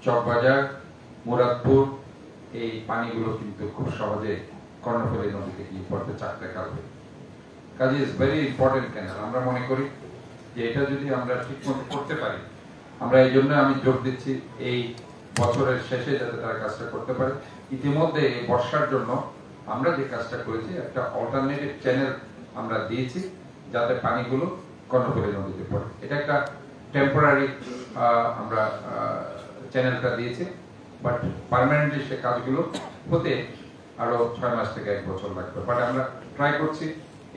চকবাজার, মুরাদপুর এই পানিগুলো কিন্তু খুব সহজে কর্ণফুলী নদীতে গিয়ে পড়তে চাকতে কালবে। কাজে ইজ ভেরি ইম্পর্টেন্ট ক্যানাল। আমরা মনে করি যে এটা যদি আমরা ঠিক মতো করতে পারি, আমরা এই জন্য আমি জোর দিচ্ছি এই বছরের শেষে যাতে তারা কাজটা করতে পারে। ইতিমধ্যে এই বর্ষার জন্য আমরা যে কাজটা করেছি, একটা অল্টারনেটিভ চ্যানেল আমরা দিয়েছি যাতে পানিগুলো কর্ণফুলী নদীতে পড়ে। এটা একটা টেম্পোরারি আমরা চ্যানেলটা দিয়েছি, বাট পার্মানেন্টলি সে কাজগুলো হতে আরো 6 মাস থেকে 1 বছর লাগবে। বাট আমরা ট্রাই করছি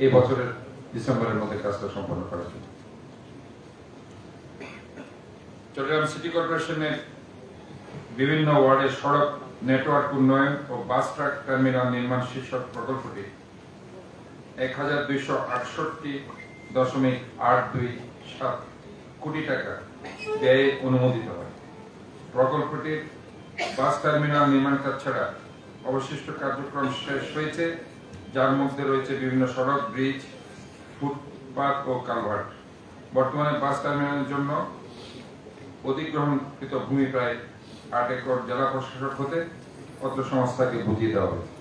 এই বছরের ডিসেম্বরের মধ্যে কাজটা সম্পন্ন করার জন্য। চট্টগ্রাম সিটি কর্পোরেশনের বিভিন্ন ওয়ার্ডের সড়ক নেটওয়ার্ক উন্নয়ন ও বাস ট্রাক টার্মিনাল নির্মাণ শীর্ষক প্রকল্পটি 1268.827 কোটি টাকা ব্যয়ে অনুমোদিত হয়। প্রকল্পটির বাস টার্মিনাল নির্মাণ কাজ ছাড়া অবশিষ্ট কার্যক্রম শেষ হয়েছে, যার মধ্যে রয়েছে বিভিন্ন সড়ক, ব্রিজ, ফুটপাত ও কালভার্ট। বর্তমানে বাস টার্মিনালের জন্য অধিগ্রহণকৃত ভূমি প্রায় 8 একর জেলা প্রশাসক হতে অত্র সংস্থাকে বুঝিয়ে দেওয়া হয়েছে।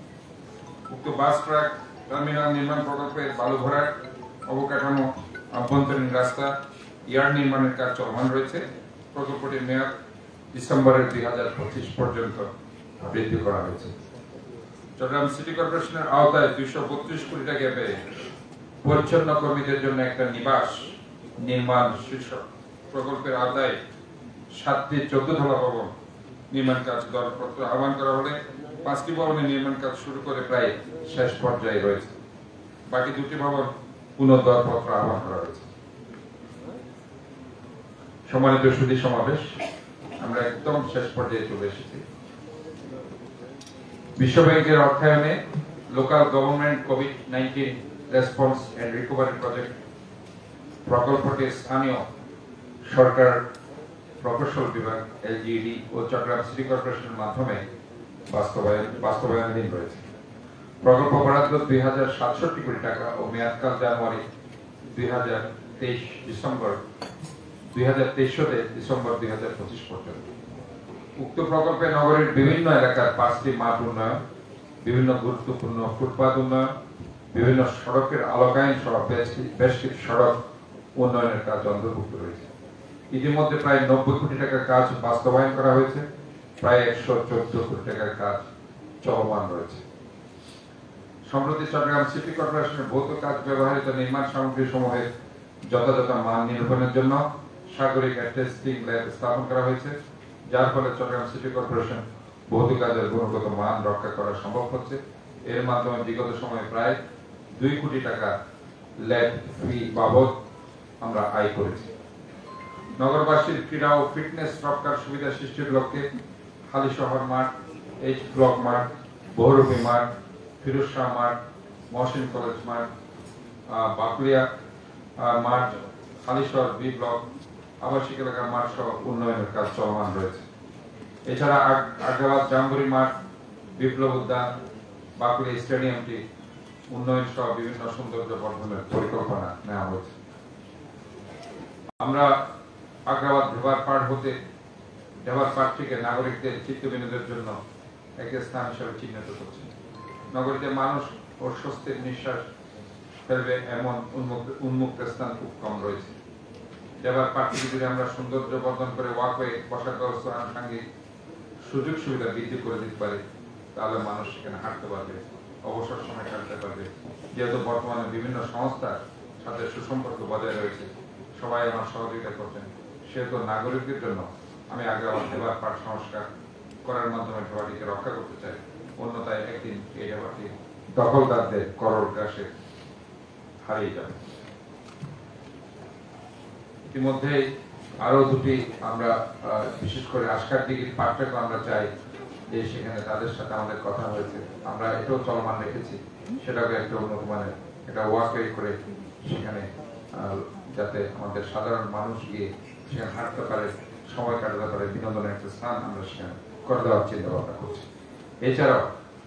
উক্ত বাস ট্রাক টার্মিনাল নির্মাণ প্রকল্পের বালু ভরাট, অবকাঠামো, আভ্যন্তরীণ রাস্তা, ইয়ার্ড নির্মাণের কাজ চলমান রয়েছে। প্রকল্পটির মেয়াদ ডিসেম্বরের 2025 পর্যন্ত বৃদ্ধি করা হয়েছে। চট্টগ্রাম সিটি কর্পোরেশনের আওতায় 232 কোটি টাকা ব্যয়ে পরিচ্ছন্ন কর্মীদের জন্য একটা নিবাস নির্মাণ শীর্ষক প্রকল্পের আওতায় 7টি 14 তলা ভবন নির্মাণ কাজ দরপত্র আহ্বান করা হলে 5টি ভবনের নির্মাণ কাজ শুরু করে প্রায় শেষ পর্যায়ে রয়েছে। বাকি 2টি ভবন পুনঃদরপত্র আহ্বান করা হয়েছে। সম্মানিত সুধী সমাবেশ, আমরা একদম শেষ পর্যায়ে চলে এসেছি। বিশ্ব ব্যাংকের অর্থায়নে লোকাল গভর্নমেন্ট কোভিড-19 রেসপন্স এন্ড রিকভারি প্রজেক্ট প্রকল্পটি স্থানীয় সরকার প্রকৌশল বিভাগ এলজিইডি ও চট্টগ্রাম সিটি কর্পোরেশনের মাধ্যমে বাস্তবায়নাধীন রয়েছে। প্রকল্প বরাদ্দ 2067 কোটি টাকা ও মেয়াদকাল জানুয়ারি 2023 ডিসেম্বর 2025 পর্যন্ত। উক্ত প্রকল্পে নগরীর বিভিন্ন এলাকার 5টি মাঠ উন্নয়ন, বিভিন্ন গুরুত্বপূর্ণ ফুটপাত উন্নয়ন, বিভিন্ন সড়কের আলোকায়ন সহ বেশ কিছু সড়ক উন্নয়নের কাজ অন্তর্ভুক্ত রয়েছে। ইতিমধ্যে প্রায় 90 কোটি টাকার কাজ বাস্তবায়ন করা হয়েছে, প্রায় 114 কোটি টাকার কাজ চলমান রয়েছে। সম্প্রতি চট্টগ্রাম সিটি কর্পোরেশনের ভৌত কাজ ব্যবহৃত নির্মাণ সামগ্রী সমূহের যথাযথ মান নিরূপণের জন্য সাগরিক টেস্টিং ল্যাব স্থাপন করা হয়েছে, যার ফলে চট্টগ্রাম সিটি কর্পোরেশন ভৌত কাজের গুণগত মান রক্ষা করা সম্ভব হচ্ছে। এর মাধ্যমে বিগত সময়ে প্রায় 2 কোটি টাকা ল্যাব ফি বাবদ আমরা আয় করেছি। নগরবাসীর ক্রীড়া ও ফিটনেস রক্ষার সুবিধা সৃষ্টির লক্ষ্যে হালিশহর মাঠ, এইচ ব্লক মাঠ, বহুরূপী মাঠ, ফিরোজ শাহ মাঠ, মহসিন কলেজ মাঠ, বাকুলিয়া মাঠ, হালিশহর বি ব্লক, আবাসিক এলাকার মাঠ সহ উন্নয়নের কাজ চলমান রয়েছে। এছাড়া আগ্রাবাদ জাম্বুরি মাঠ, বিপ্লব উদ্যান, বাকুলিয়া স্টেডিয়ামটি উন্নয়ন সহ বিভিন্ন সৌন্দর্য বর্ধনের পরিকল্পনা নেওয়া হয়েছে। আমরা আগ্রাবাদ ঢেবার পার্কটিকে নাগরিকদের চিত্ত বিনোদের জন্য একটি স্থান হিসেবে চিহ্নিত করছি। নগরীতে মানুষ ও স্বস্তির নিঃশ্বাস ফেলবে এমন উন্মুক্ত স্থান খুব কম রয়েছে। ঢেবার পার্কটিকে যদি আমরা সৌন্দর্য বর্ধন করে ওয়াকওয়ে, বসার ব্যবস্থা, আনুষঙ্গিক সুযোগ সুবিধা বৃদ্ধি করে দিতে পারি, তাহলে মানুষ সেখানে হাঁটতে পারবে, অবসর সময় কাটাতে পারবে। যেহেতু বর্তমানে বিভিন্ন সংস্থার সাথে সুসম্পর্ক বজায় রয়েছে, সবাই আমার সহযোগিতা করছেন, সেহেতু নাগরিকদের জন্য আমি আগে আমার ঢেবার পাঠ সংস্কার করার মাধ্যমে ঢেবাটিকে রক্ষা করতে চাই। অন্যথায় একদিন এই ঢেবাটি দখলদারদের করল গ্রাসে হারিয়ে যাবে। ইতিমধ্যেই আরো দুটি আমরা বিশেষ করে আজকার দিঘির পাঠটাকে আমরা চাই যে সেখানে তাদের সাথে আমাদের কথা হয়েছে, আমরা এটাও চলমান রেখেছি, সেটাকে একটা উন্নত মানের একটা ওয়াকওয়ে করে সেখানে যাতে আমাদের সাধারণ মানুষ গিয়ে সেখানে হাঁটতে পারে, সময় কাটাতে পারে, বিনোদনের একটা স্থান আমরা সেখানে করে দেওয়ার চিন্তা ভাবনা করছি। এছাড়াও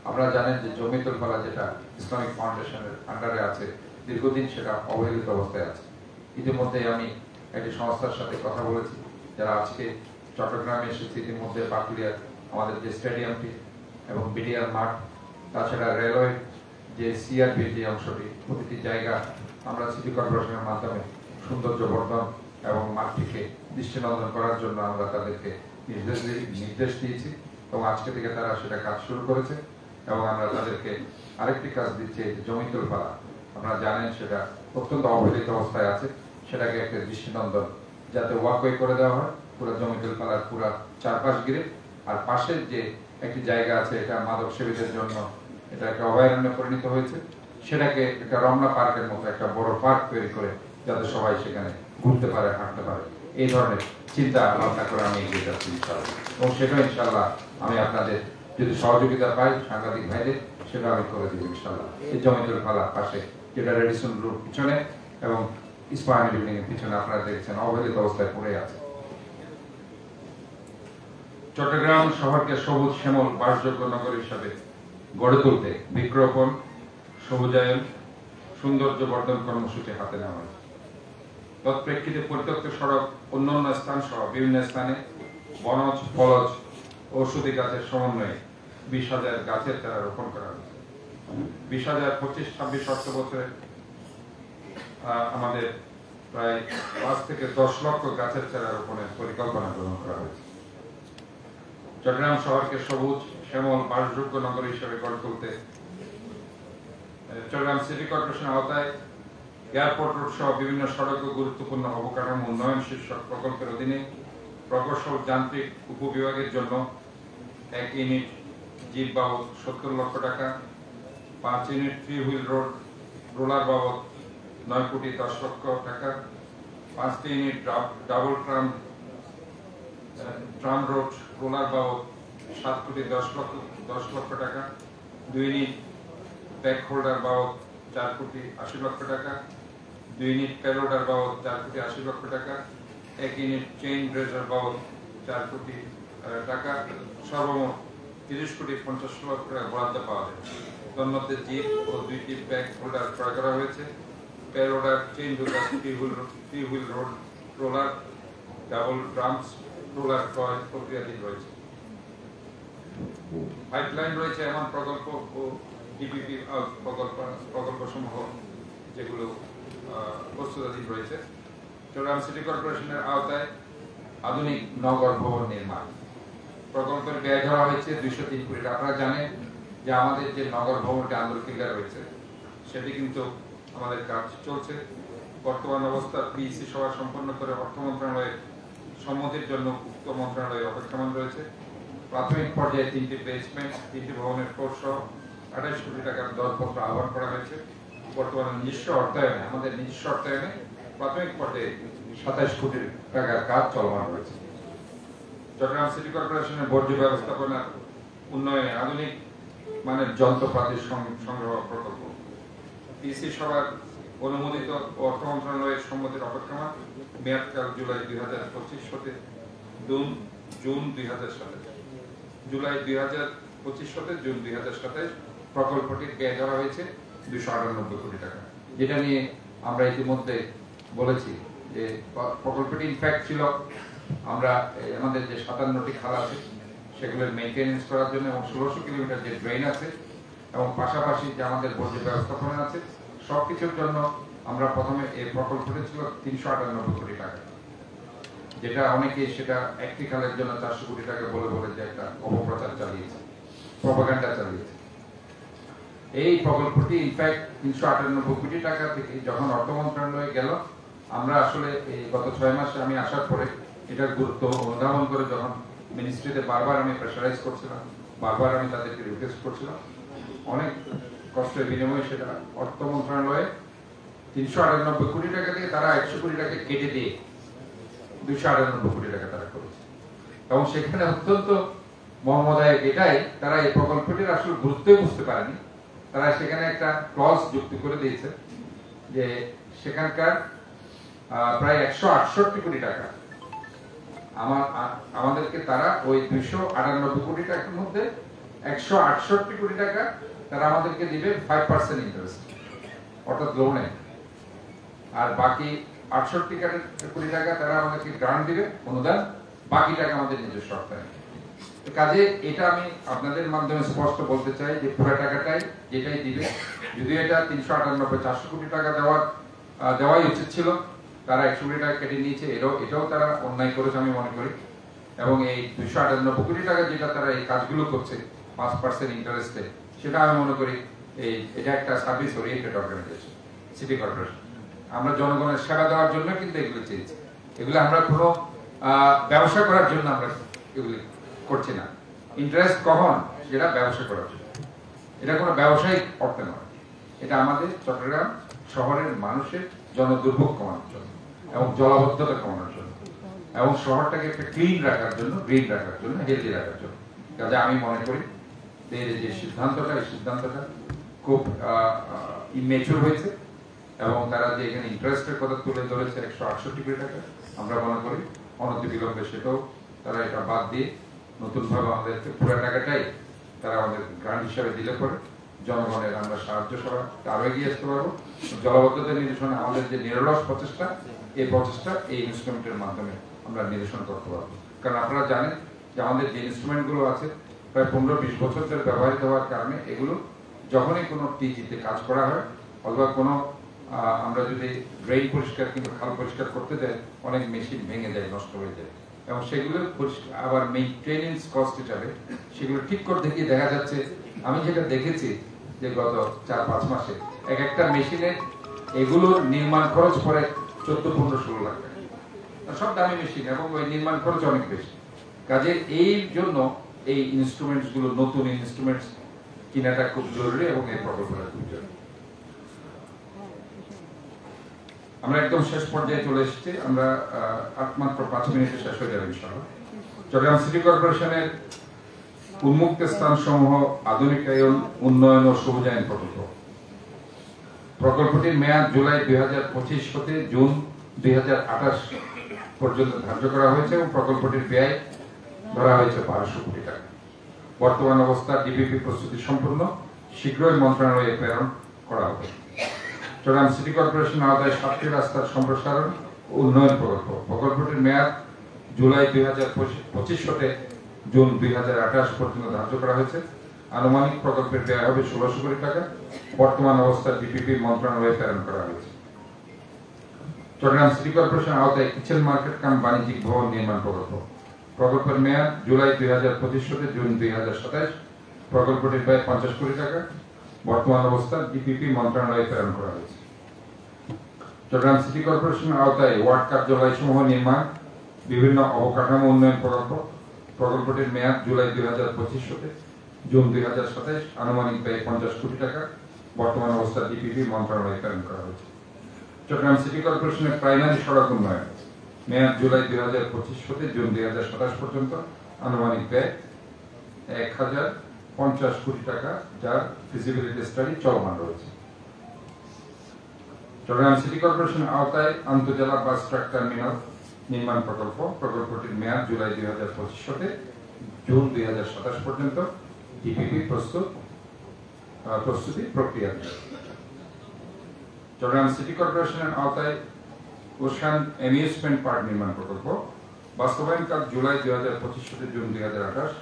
আপনারা জানেন যে জমিতুল ফালা যেটা ইসলামিক ফাউন্ডেশনের আন্ডারে আছে, দীর্ঘদিন সেটা অবহেলিত অবস্থায় আছে। ইতিমধ্যে আমি একটি সংস্থার সাথে কথা বলেছি, যারা আজকে চট্টগ্রামে এসেছে। ইতিমধ্যে পাকুলিয়ার আমাদের যে স্টেডিয়ামটি এবং বিডিআর মাঠ, তাছাড়া রেলওয়ে যে সিআরপির যে অংশটি, প্রতিটি জায়গা আমরা সিটি কর্পোরেশনের মাধ্যমে সৌন্দর্য বর্ধন এবং মাঠটিকে দৃষ্টিনন্দন করার জন্য আমরা তাদেরকে নির্দেশ দিয়েছি এবং আজকে থেকে তারা সেটা কাজ শুরু করেছে। এবং আমরা তাদেরকে আরেকটি কাজ দিচ্ছি, জমিতুল ফালা, আপনারা জানেন সেটা অত্যন্ত অবহেলিত অবস্থায় আছে, সেটাকে একটা দৃষ্টিনন্দন যাতে ওয়াকওয়ে করে দেওয়া হয় পুরো জমিতুল ফালার পুরো চারপাশ ঘিরে। আর পাশের যে একটি জায়গা আছে, এটা মাদক সেবীদের জন্য এটা একটা অভয়ারণ্যে পরিণত হয়েছে, সেটাকে একটা রমনা পার্কের মতো একটা বড় পার্ক তৈরি করে যাতে সবাই সেখানে ঘুরতে পারে, হাঁটতে পারে, এই ধরনের চিন্তা ভাবনা করে আমি এগিয়ে যাচ্ছি ইনশাআল্লাহ। এবং সেটা ইনশাআল্লাহ আমি আপনাদের যদি সহযোগিতা পাই সাংবাদিক ভাইদের, সেটা আমি করে দিব ইনশাআল্লাহ। এই জমিতুল ফালা পাশে যেটা রেডিসন রোড পিছনে এবং ইস্পাহানি বিল্ডিং এর পিছনে আপনারা দেখছেন অবহেলিত অবস্থায় পড়ে আছে। চট্টগ্রাম শহরকে সবুজ শ্যামল বাসযোগ্য নগর হিসাবে গড়ে তুলতে বৃক্ষরোপণ, সবুজায়ন, সৌন্দর্য বর্ধন কর্মসূচি হাতে নেওয়া হয়েছে। তৎপ্রেক্ষিতে পরিত্যক্ত সড়ক, অন্যান্য স্থান সহ বিভিন্ন স্থানে বনজ, ফলজ, ঔষধি গাছের সমন্বয়ে 20,000 গাছের চারা রোপণ করা হয়েছে। 20,000 25-26 অর্থ বছরে আমাদের প্রায় 5 থেকে 10 লক্ষ গাছের চারা রোপণের পরিকল্পনা গ্রহণ করা হয়েছে। চট্টগ্রাম শহরকে সবুজ শ্যামল বাসযোগ্য নগর হিসেবে গড়ে তুলতে চট্টগ্রাম সিটি কর্পোরেশনের আওতায় এয়ারপোর্ট রোড সহ বিভিন্ন সড়ক ও গুরুত্বপূর্ণ অবকাঠামো উন্নয়ন শীর্ষক প্রকল্পের অধীনে প্রকৌশল যান্ত্রিক উপবিভাগের জন্য 1 ইউনিট জিপ বাবদ 70 লক্ষ টাকা, 5 ইউনিট 3 হুইল রোলার বাবদ 9 কোটি 10 লক্ষ টাকা, 5টি unit double tram road roller বাবদ 7 কোটি 10 লক্ষ টাকা, 2 ইউনিট ব্যাক হোল্ডার বাবদ 4 কোটি 80 লক্ষ টাকা, 2 ইউনিট প্যালোডার বাবদ 4 কোটি 80 লক্ষ টাকা, 1 ইউনিট চেইন ব্রেজার বাবদ 4 কোটি টাকা, সর্বমোট 30 কোটি 50 লক্ষ টাকা বরাদ্দ পাওয়া যায়। তন্মধ্যে জিপ ও 2টি ব্যাক হোল্ডার ক্রয় করা হয়েছে। প্যালোডার, চেইন ব্রেজার, 3 wheel roller, double drums roller ক্রয় প্রক্রিয়াধীন রয়েছে। পাইপলাইন রয়েছে এমন প্রকল্প ও ডিপিপি প্রকল্প সমূহ যেগুলো প্রস্তুতাধীন রয়েছে। চট্টগ্রাম সিটি কর্পোরেশনের আওতায় আধুনিক নগর ভবন নির্মাণ প্রকল্পের ব্যয় ধরা হয়েছে 203 কোটি টাকা। আপনারা জানেন যে আমাদের যে নগর ভবনটি আন্দরকিল্লা রয়েছে, সেটি কিন্তু আমাদের কাজ চলছে। বর্তমান অবস্থা পিইসি সভা সম্পন্ন করে অর্থ মন্ত্রণালয়ের সম্মতির জন্য উক্ত মন্ত্রণালয় অপেক্ষমান রয়েছে। প্রাথমিক পর্যায়ে 3টি বেসমেন্ট, 3টি ভবনের ফ্লোর সহ 28 কোটি টাকার দরপত্র আহ্বান করা হয়েছে। বর্তমানে আমাদের নিজস্ব অর্থায়নে প্রাথমিক পর্যায়ে 27 কোটি টাকার কাজ চলমান রয়েছে। চট্টগ্রাম সিটি কর্পোরেশনের বর্জ্য ব্যবস্থাপনা উন্নয়নে আধুনিক মানের যন্ত্রপাতির সংগ্রহ প্রকল্প পিসি সভার অনুমোদিত অর্থ মন্ত্রণালয়ের সম্মতির অপেক্ষমান। মেয়াদকাল জুলাই 2025 হতে জুন 2027, জুলাই 2025 হতে জুন 2027। প্রকল্পটির ব্যয় ধরা হয়েছে 298 কোটি টাকা, যেটা নিয়ে আমরা ইতিমধ্যে বলেছি যে প্রকল্পটি ইনফ্যাক্ট ছিল আমরা আমাদের যে 57টি খাল আছে সেগুলোর মেইনটেনেন্স করার জন্য এবং 1600 কিলোমিটার যে ড্রেন আছে এবং পাশাপাশি যে আমাদের বর্জ্য ব্যবস্থাপনা আছে সবকিছুর জন্য আমরা প্রথমে এই প্রকল্পটি ছিল 398 কোটি টাকা, যেটা অনেকে সেটা একটি খালের জন্য 400 কোটি টাকা বলে যে একটা অপপ্রচার চালিয়েছে, প্রপাগান্ডা চালিয়েছে। এই প্রকল্পটি ইনফ্যাক্ট 398 কোটি টাকা থেকে যখন অর্থ মন্ত্রণালয়ে গেল, আমরা আসলে এই গত 6 মাসে আমি আসার পরে এটার গুরুত্ব অনুধাবন করে যখন মিনিস্ট্রিতে বারবার আমি প্রেশারাইজ করছিলাম, বারবার আমি তাদেরকে রিকোয়েস্ট করছিলাম, অনেক কষ্টের বিনিময়ে সেটা অর্থ মন্ত্রণালয়ে 398 কোটি টাকা থেকে তারা 100 কোটি টাকা কেটে দিয়ে 298 কোটি টাকা তারা করেছে। এবং সেখানে অত্যন্ত মর্মদায়ক এটাই, তারা এই প্রকল্পটির আসলে গুরুত্বই বুঝতে পারেনি। তারা সেখানে একটা ক্লজ যুক্ত করে দিয়েছে যে সেখানকার প্রায় 168 কোটি টাকা আমাদেরকে তারা ওই 298 কোটি টাকার মধ্যে 168 কোটি টাকা তারা আমাদেরকে দিবে 5% ইন্টারেস্ট, অর্থাৎ লোনে। আর বাকি 68 কোটি টাকা তারা আমাদেরকে গ্রান্ট দিবে, অনুদান, বাকি টাকা আমাদের নিজস্ব অর্থায়ন। কাজে এটা আমি আপনাদের মাধ্যমে স্পষ্ট বলতে চাই যে পুরো টাকাটাই যেটাই দিবে, যদিও এটা 398-400 কোটি টাকা দেওয়াই উচিত ছিল, তারা 100 কোটি টাকা কেটে নিয়েছে, এটাও তারা অন্যায় করেছে আমি মনে করি। এবং এই 298 কোটি টাকা যেটা তারা এই কাজগুলো করছে 5% ইন্টারেস্টে, সেটা আমি মনে করি এটা একটা service oriented organisation, city corporation. আমরা জনগণের সেবা দেওয়ার জন্য কিন্তু এগুলো চেয়েছি, এগুলো আমরা কোনো ব্যবসা করার জন্য আমরা এগুলি করছি না। ইন্টারেস্ট কখন, যেটা ব্যবসা করার জন্য, এটা কোনো ব্যবসায়িক অর্থে নয়, এটা আমাদের চট্টগ্রাম শহরের মানুষের জনদুর্ভোগ কমানোর জন্য এবং জলাবদ্ধতা কমানোর জন্য এবং শহরটাকে একটা ক্লিন রাখার জন্য, গ্রিন রাখার জন্য, হেলদি রাখার জন্য। কাজে আমি মনে করি যে সিদ্ধান্তটা, এই সিদ্ধান্তটা খুব ইমেচুর হয়েছে এবং তারা যে এখানে ইন্টারেস্টের কথা তুলে ধরেছে 168 কোটি টাকা, আমরা মনে করি অনতিবিলম্বে সেটাও তারা এটা বাদ দিয়ে নতুনভাবে আমাদেরকে পুরো টাকাটাই তারা আমাদের গ্রান্ট হিসাবে দিলে পরে জনগণের আমরা সাহায্য সভা আরো এগিয়ে আসতে পারবো। জলাবদ্ধতা নিরসনে আমাদের যে নিরলস প্রচেষ্টা, এই প্রচেষ্টা এই ইনস্ট্রুমেন্টের মাধ্যমে আমরা নিরসন করতে পারবো। কারণ আপনারা জানেন যে আমাদের যে ইনস্ট্রুমেন্টগুলো আছে প্রায় 15-20 বছর ধরে ব্যবহৃত হওয়ার কারণে এগুলো যখনই কোনো টিজিতে কাজ করা হয় অথবা কোনো আমরা যদি ড্রেন পরিষ্কার কিংবা খাল পরিষ্কার করতে যাই, অনেক মেশিন ভেঙে যায়, নষ্ট হয়ে যায়, এবং সেগুলো আবার মেইনটেনেন্স কস্ট হিসাবে সেগুলো ঠিক করতে গিয়ে দেখা যাচ্ছে, আমি যেটা দেখেছি যে গত 4-5 মাসে এক একটা মেশিনে এগুলোর নির্মাণ খরচ পড়ে 14-15-16 লাখ টাকা, সব দামি মেশিন এবং ওই নির্মাণ খরচ অনেক বেশি। কাজে এই জন্য এই ইনস্ট্রুমেন্টস গুলো, নতুন ইনস্ট্রুমেন্টস কিনাটা খুব জরুরি এবং এই প্রকল্পটা খুব জরুরি। আমরা একদম শেষ পর্যায়ে চলে এসেছি, আমরা মাত্র 5 মিনিটে শেষ হয়ে যাবে ইনশাআল্লাহ। চট্টগ্রাম সিটি কর্পোরেশনের উন্মুক্ত স্থান সমূহ আধুনিকায়ন, উন্নয়ন ও সবুজায়ন প্রকল্প। প্রকল্পটির মেয়াদ জুলাই 2025 হতে জুন 2028 পর্যন্ত ধার্য করা হয়েছে এবং প্রকল্পটির ব্যয় ধরা হয়েছে 1200 কোটি টাকা। বর্তমান অবস্থা ডিপিপি প্রস্তুতি সম্পূর্ণ, শীঘ্রই মন্ত্রণালয়ে প্রেরণ করা হবে। চট্টগ্রাম সিটি কর্পোরেশন আওতায় 7টি রাস্তার সম্প্রসারণ ও উন্নয়ন প্রকল্প। প্রকল্পটির মেয়াদ জুলাই 2025 হতে জুন 2028 পর্যন্ত ধার্য করা হয়েছে। আনুমানিক প্রকল্পের ব্যয় হবে 1600 কোটি টাকা। বর্তমান অবস্থায় ডিপিপি মন্ত্রণালয়ে প্রেরণ করা হয়েছে। চট্টগ্রাম সিটি কর্পোরেশন আওতায় কিচেন মার্কেট কাম বাণিজ্যিক ভবন নির্মাণ প্রকল্প। প্রকল্পের মেয়াদ জুলাই 2025 হতে জুন 2027। প্রকল্পটির ব্যয় 50 কোটি টাকা। বর্তমান অবস্থায় ডিপিপি মন্ত্রণালয়ে প্রেরণ করা হয়েছে। চট্টগ্রাম সিটি কর্পোরেশনের আওতায় ওয়ার্ড কার্যালয় সমূহ নির্মাণ, বিভিন্ন অবকাঠামো উন্নয়ন প্রকল্প। প্রকল্পটির মেয়াদ জুলাই 2025 হতে জুন 2027। আনুমানিক ব্যয় 50 কোটি টাকা। বর্তমান অবস্থায় ডিপিপি মন্ত্রণালয়ে প্রেরণ করা হয়েছে। চট্টগ্রাম সিটি কর্পোরেশনের প্রাইমারি সড়ক উন্নয়ন, মেয়াদ জুলাই 2025 হতে জুন 2027 পর্যন্ত। আনুমানিক ব্যয় 1050 কোটি টাকা, যার ফিজিবিলিটি স্টাডি চলমান রয়েছে। চট্টগ্রাম সিটি কর্পোরেশনের আওতায় আন্তজেলা বাস ট্রাক টার্মিনাল নির্মাণ প্রকল্প। প্রকল্পটির মেয়াদ জুলাই 2025 হতে জুন 2027 পর্যন্ত। ডিপিপি প্রস্তুতি প্রক্রিয়া। চট্টগ্রাম সিটি কর্পোরেশনের আওতায় ওশান অ্যামিউজমেন্ট পার্ক নির্মাণ প্রকল্প। বাস্তবায়ন কাল জুলাই 2025 হতে জুন 2028।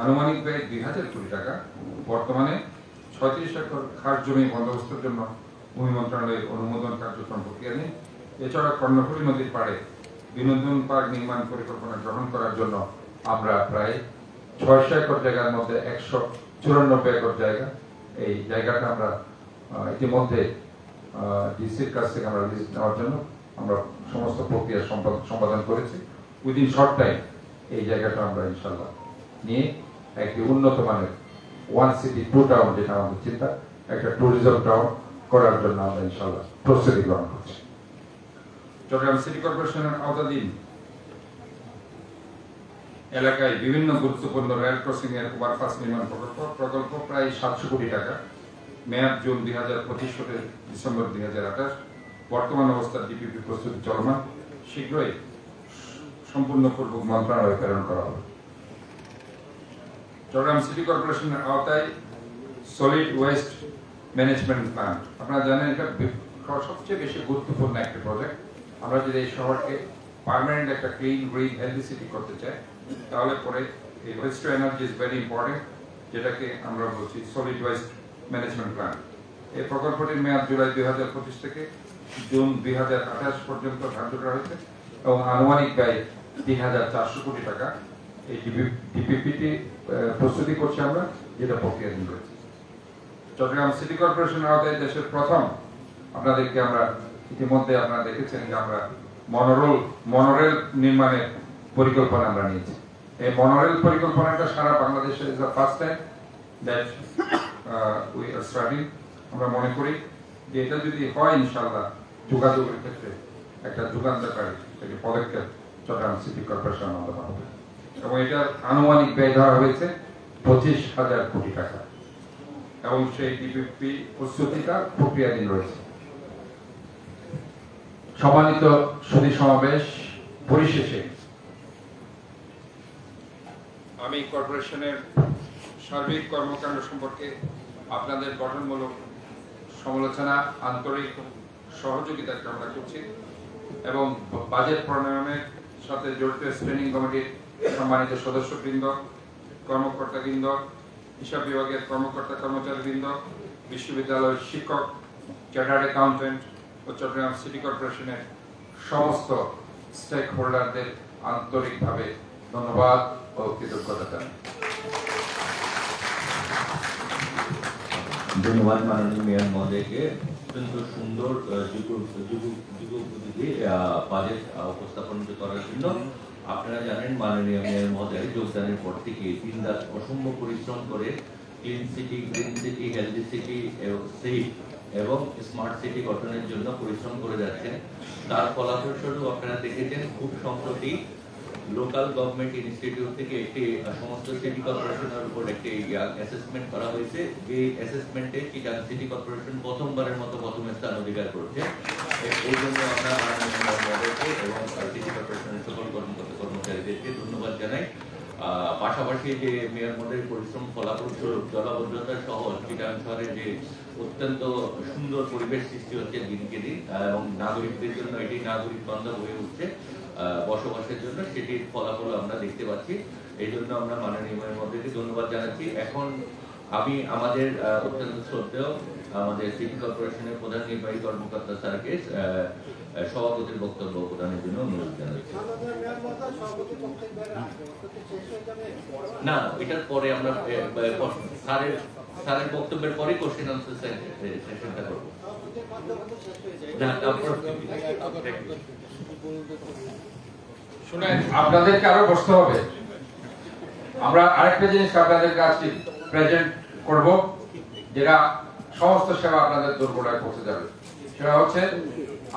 আনুমানিক ব্যয় 2000 কোটি টাকা। বর্তমানে 36 একর খাস জমি বন্দোবস্তের জন্য ভূমি মন্ত্রণালয়ের অনুমোদন কার্যক্রম প্রক্রিয়াধীন। এছাড়া কর্ণফুলী নদীর পাড়ে বিনোদন পার্ক নির্মাণ পরিকল্পনা গ্রহণ করার জন্য আমরা প্রায় 600 একর জায়গার মধ্যে 194 একর জায়গা এই জায়গাটা আমরা ইতিমধ্যে ডিসির কাছ থেকে আমরা লিস্ট নেওয়ার জন্য আমরা সমস্ত প্রক্রিয়া সম্পাদন করেছি। উইদিন শর্ট টাইম এই জায়গাটা আমরা ইনশাল্লাহ নিয়ে একটি উন্নত মানের ওয়ান সিটি টু টাউন, যেটা আমাদের চিন্তা, একটা ট্যুরিজম টাউন করার জন্য আমরা ইনশাল্লাহ প্রস্তুতি গ্রহণ করছি। চট্টগ্রাম সিটি কর্পোরেশনের আওতাধীন এলাকায় বিভিন্ন গুরুত্বপূর্ণ রেল ক্রসিং এর ওভারপাস নির্মাণ প্রকল্প প্রায় 700 কোটি টাকা, মেয়াদ জুন 2025 থেকে ডিসেম্বর 2028। বর্তমান অবস্থার ডিপিপি প্রস্তুতি চলমান, শীঘ্রই সম্পূর্ণপূর্বক মন্ত্রণালয়ে প্রেরণ করা হবে। চট্টগ্রাম সিটি কর্পোরেশনের আওতায় সলিড ওয়েস্ট ম্যানেজমেন্ট প্ল্যান, আপনারা জানেন এটা সবচেয়ে বেশি গুরুত্বপূর্ণ একটা প্রজেক্ট। আমরা যদি এই শহরকে পার্মানেন্ট একটা ক্লিন, গ্রিন, হেলদি সিটি করতে চাই, তাহলে পরে এই waste to energy is very important, যেটাকে আমরা বলছি সলিড ওয়েস্ট ম্যানেজমেন্ট প্ল্যান। এই প্রকল্পটির মেয়াদ জুলাই 2025 থেকে জুন 2028 পর্যন্ত ধার্য করা হয়েছে এবং আনুমানিক ব্যয় 3,400 কোটি টাকা। এই ডিপিপিটি প্রস্তুতি করছি আমরা, যেটা প্রক্রিয়াধীন রয়েছে। চট্টগ্রাম সিটি কর্পোরেশনের আওতায় দেশের প্রথম, আপনাদেরকে আমরা ইতিমধ্যে আপনারা দেখেছেন যে আমরা মনোরেল নির্মাণের পরিকল্পনা আমরা নিয়েছি। এই মনোরেল পরিকল্পনাটা সারা বাংলাদেশে is the first time that we are starting. আমরা মনে করি যে এটা যদি হয় ইনশাআল্লাহ যোগাযোগের ক্ষেত্রে একটা যুগান্তকারী একটা পদক্ষেপ চট্টগ্রাম সিটি কর্পোরেশন মাধ্যমে হবে এবং এটার আনুমানিক ব্যয় ধরা হয়েছে 25,000 কোটি টাকা এবং সেই ডিপিপি প্রস্তুতিটা প্রক্রিয়াধীন রয়েছে। সম্মানিত সুধী সমাবেশ, পরিশেষে আমি কর্পোরেশনের সার্বিক কর্মকাণ্ড সম্পর্কে আপনাদের গঠনমূলক সমালোচনা, আন্তরিক সহযোগিতা কামনা করছি এবং বাজেট প্রণয়নের সাথে জড়িত স্ট্যান্ডিং কমিটির সম্মানিত সদস্যবৃন্দ, কর্মকর্তাবৃন্দ, হিসাব বিভাগের কর্মকর্তা কর্মচারীবৃন্দ, বিশ্ববিদ্যালয়ের শিক্ষক, চার্টার্ড অ্যাকাউন্টেন্ট ও চট্টগ্রাম সিটি কর্পোরেশনের সমস্ত স্টেক হোল্ডারদের আন্তরিকভাবে ধন্যবাদ ও কৃতজ্ঞতা জানাই। ধন্যবাদ মাননীয় মেয়র মহোদয়কে অত্যন্ত সুন্দর বাজেট উপস্থাপন করার জন্য। আপনারা জানেন মাননীয় মেয়র মহোদয় যোগদানের পর থেকে দিনরাত অসম্ভব পরিশ্রম করে clean city, green city, healthy city safe এবং স্মার্ট সিটি গঠনের জন্য পরিশ্রম করে যাচ্ছেন। তার ফলাফলস্বরূপ আপনারা দেখেছেন খুব সম্প্রতি লোকাল গভর্নমেন্ট ইনস্টিটিউট থেকে একটি সমস্ত সিটি কর্পোরেশনের উপর একটি অ্যাসেসমেন্ট করা হয়েছে। এই অ্যাসেসমেন্টে চিটাগাং সিটি কর্পোরেশন প্রথমবারের মতো প্রথম স্থান অধিকার করেছে। এই জন্য আমরা এবং সিটি কর্পোরেশনের সকল কর্মচারীদেরকে ধন্যবাদ জানাই। পাশাপাশি যে মেয়র মহোদয়ের পরিশ্রম ফলাফলস্বরূপ জলাবদ্ধতা সহ চিটাগাং শহরে যে অত্যন্ত সুন্দর পরিবেশ সৃষ্টি হচ্ছে দিনকে দিন এবং নাগরিকদের জন্য এটি নাগরিক বান্ধব হয়ে উঠছে বসবাসের জন্য, সেটির ফলাফল আমরা দেখতে পাচ্ছি। এই জন্য আমরা মাননীয় মেয়র মহোদয়কে ধন্যবাদ জানাচ্ছি। এখন আমি আমাদের অত্যন্ত শ্রদ্ধেয় আমাদের সিটি কর্পোরেশনের প্রধান নির্বাহী কর্মকর্তা স্যারকে সভাপতির বক্তব্য প্রদানের জন্য অনুরোধ জানাচ্ছি। না, এটার পরে আমরা স্যারের বক্তব্যের পরে কোশ্চেন আনসার সেশনটা করব। শুনেন, আপনাদেরকে আরো বসতে হবে। আমরা আরেকটা জিনিস আপনাদেরকে আজকে প্রেজেন্ট করব, যেটা সমস্ত সেবা আপনাদের দোরগোড়ায় পৌঁছে যাবে। সেটা হচ্ছে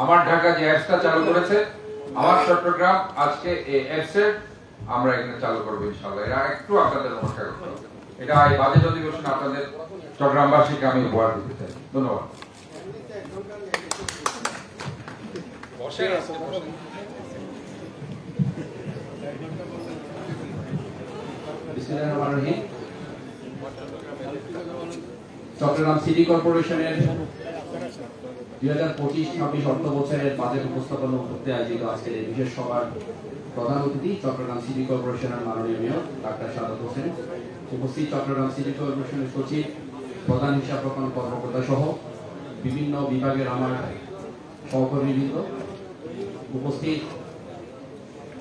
আমার ঢাকা যে অ্যাপসটা চালু করেছে, আমার চট্টগ্রাম, আজকে এই অ্যাপসে আমরা এখানে চালু করবো ইনশাআল্লাহ। এরা একটু আপনাদের অপেক্ষা করতে হবে। এটা এই বাজেট অধিবেশনে আপনাদের চট্টগ্রামবাসীকে আমি উপহার দিতে চাই। ধন্যবাদ। চট্টগ্রাম সিটি কর্পোরেশনের 2025-26 অর্থ বছরের বাজেট উপস্থাপন করতে আয়োজিত আজকের এই বিশেষ সভার প্রধান অতিথি চট্টগ্রাম সিটি কর্পোরেশনের মাননীয় মেয়র ডাক্তার সাদাত হোসেন, উপস্থিত চট্টগ্রাম সিটি কর্পোরেশনের সচিব, প্রধান হিসাব রক্ষণ কর্মকর্তা সহ বিভিন্ন বিভাগের আমার সহকর্মীবৃন্দ, উপস্থিত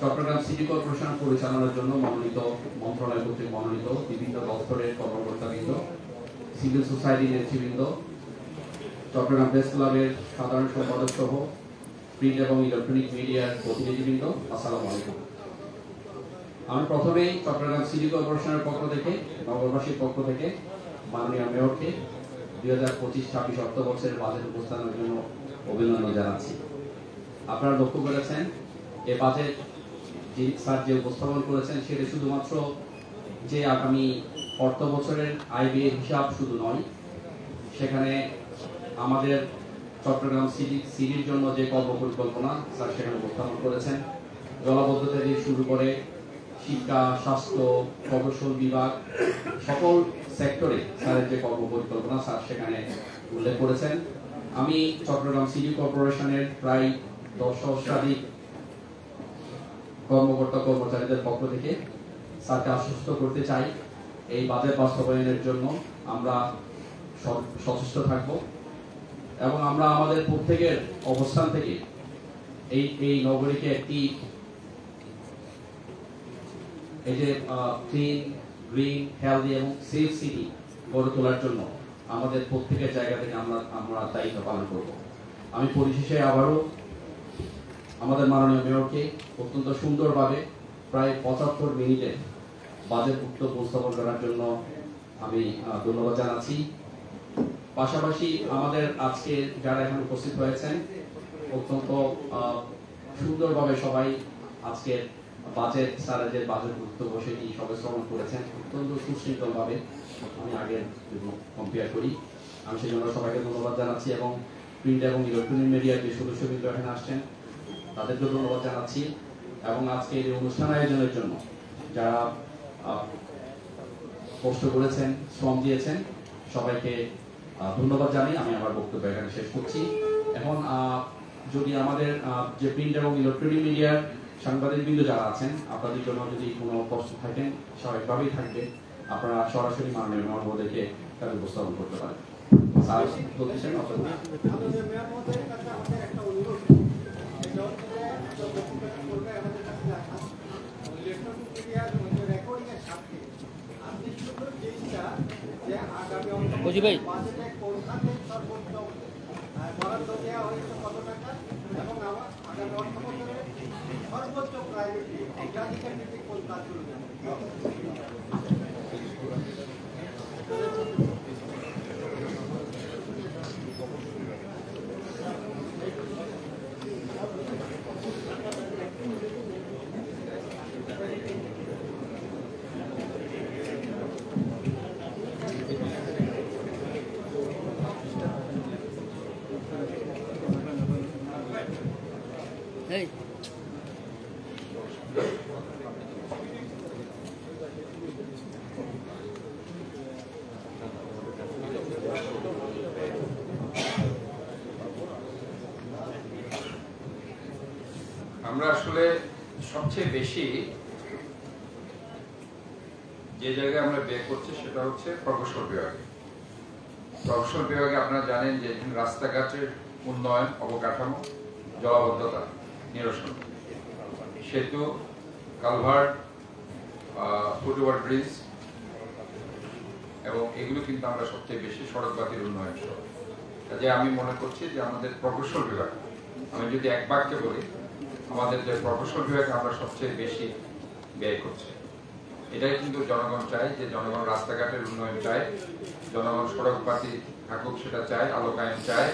চট্টগ্রাম সিটি কর্পোরেশন পরিচালনার জন্য মনোনীত মন্ত্রণালয় কর্তৃক মনোনীত বিভিন্ন দপ্তরের কর্মকর্তাবৃন্দ, সিভিল সোসাইটির নেতৃবৃন্দ, চট্টগ্রাম প্রেস ক্লাবের সাধারণ সম্পাদক সহ প্রিন্ট এবং ইলেকট্রনিক মিডিয়ার প্রতিনিধিবৃন্দ, আসসালামু আলাইকুম। আমি প্রথমেই চট্টগ্রাম সিটি কর্পোরেশনের পক্ষ থেকে, নগরবাসীর পক্ষ থেকে মাননীয় মেয়রকে 2025-26 অর্থবর্ষের বাজেট উপস্থাপনের জন্য অভিনন্দন জানাচ্ছি। আপনারা লক্ষ্য করেছেন এই বাজেট স্যার যে উপস্থাপন করেছেন সেটা শুধুমাত্র যে আগামী অর্থ বছরের আয় ব্যয়ের হিসাব শুধু নয়, সেখানে আমাদের চট্টগ্রাম সিটির জন্য যে কর্মপরিকল্পনা স্যার সেখানে উপস্থাপন করেছেন, জলাবদ্ধতা থেকে শুরু করে শিক্ষা, স্বাস্থ্য, প্রকৌশল বিভাগ, সকল সেক্টরে স্যারের যে কর্মপরিকল্পনা স্যার সেখানে উল্লেখ করেছেন। আমি চট্টগ্রাম সিটি কর্পোরেশনের প্রায় 10 সহস্রাধিক কর্মকর্তা কর্মচারীদের পক্ষ থেকে স্যারকে আশ্বস্ত করতে চাই, এই বাজেট বাস্তবায়নের জন্য আমরা সচেষ্ট থাকব এবং আমরা আমাদের প্রত্যেকের অবস্থান থেকে এই নগরীকে একটি এই যে ক্লিন, গ্রিন, হেলদি এবং সেফ সিটি গড়ে তোলার জন্য আমাদের প্রত্যেকের জায়গা থেকে আমরা দায়িত্ব পালন করব। আমি পরিশেষে আবারও আমাদের মাননীয় মেয়রকে অত্যন্ত সুন্দরভাবে প্রায় 75 মিনিটে বাজেট উপস্থাপন করার জন্য আমি ধন্যবাদ জানাচ্ছি। পাশাপাশি আমাদের আজকে যারা এখন উপস্থিত হয়েছেন অত্যন্ত সুন্দরভাবে সবাই আজকে বাজেট স্যারের যে বাজেট বক্তব্য সেটি সবাই শ্রবণ করেছেন অত্যন্ত সুশৃঙ্খলভাবে। আমি আগের কম্পেয়ার করি, আমি সেই জন্য সবাইকে ধন্যবাদ জানাচ্ছি এবং প্রিন্ট এবং ইলেকট্রনিক মিডিয়ার যে সদস্যবৃন্দ এখানে আসছেন তাদেরকে ধন্যবাদ জানাচ্ছি এবং আজকে এই অনুষ্ঠান আয়োজনের জন্য যারা কষ্ট করেছেন, শ্রম দিয়েছেন, সবাইকে ধন্যবাদ জানিয়ে আমি আমার বক্তব্য এখানে শেষ করছি। এখন যদি আমাদের যে প্রিন্ট এবং ইলেকট্রনিক মিডিয়ার সাংবাদিকবৃন্দ যারা আছেন, আপনাদের জন্য যদি কোনো প্রশ্ন থাকেন স্বাভাবিকভাবেই থাকবে, আপনারা সরাসরি মাননীয় মেয়র মহোদয়কে তাদের উপস্থাপন করতে পারেন। স্যার বলছেন বুঝি ভাই সর্বোচ্চ প্রায়োরিটি অগ্রাধিকার ভিত্তিক কোন কাজগুলো Hey. আমরা আসলে সবচেয়ে বেশি যে জায়গায় আমরা ব্যয় করছি সেটা হচ্ছে প্রকৌশল বিভাগে। প্রকৌশল বিভাগে আপনারা জানেন যে রাস্তাঘাটের উন্নয়ন, অবকাঠামো, জলাবদ্ধতা নিরসন, সেতু, কালভার্ট, ফুটওভার ব্রিজ এবং এগুলো কিন্তু আমরা সবচেয়ে বেশি সড়ক বাতির উন্নয়ন সহ। কাজে আমি মনে করছি যে আমাদের প্রকৌশল বিভাগ, আমি যদি এক বাক্যে বলি, আমাদের যে প্রকৌশল বিভাগে আমরা সবচেয়ে বেশি ব্যয় করছি। এটাই কিন্তু জনগণ চায়, যে জনগণ রাস্তাঘাটের উন্নয়ন চায়, জনগণ সড়ক বাতি থাকুক সেটা চায়, আলোকায়ন চায়,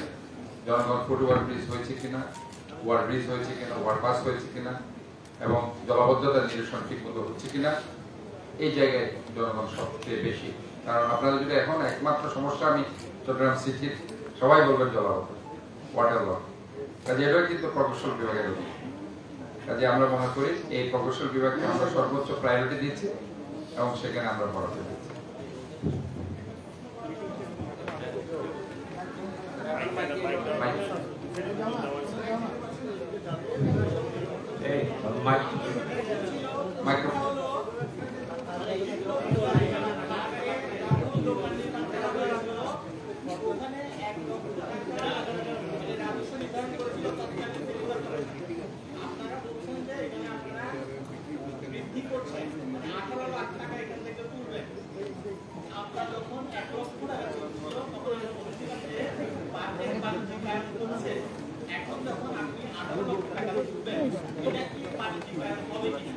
জনগণ ফুটওভার ব্রিজ হয়েছে কিনা, ওয়ার ব্রিজ হয়েছে কিনা, ওভারপাস হয়েছে কিনা এবং জলাবদ্ধতা নিরসন ঠিক মতো হচ্ছে কিনা, এই জায়গায় জনগণ সবচেয়ে বেশি। কারণ আপনারা যদি এখন একমাত্র সমস্যা আমি চট্টগ্রাম সিটির সবাই বলবেন জলাবদ্ধতা, ওয়াটার লস, কাজে এটাই কিন্তু প্রকৌশল বিভাগের অধীন। কাজে আমরা মনে করি এই প্রকৌশল বিভাগকে আমরা সর্বোচ্চ প্রায়োরিটি দিচ্ছি এবং সেখানে আমরা বরাদ্দ দিচ্ছি। মাইক্রোফোন আপনারা যখন 1 লক্ষ টাকা যখন আপনি 18 লক্ষ টাকা তুলবেন, এটা কি পার্টিসিপেট হবে কিনা?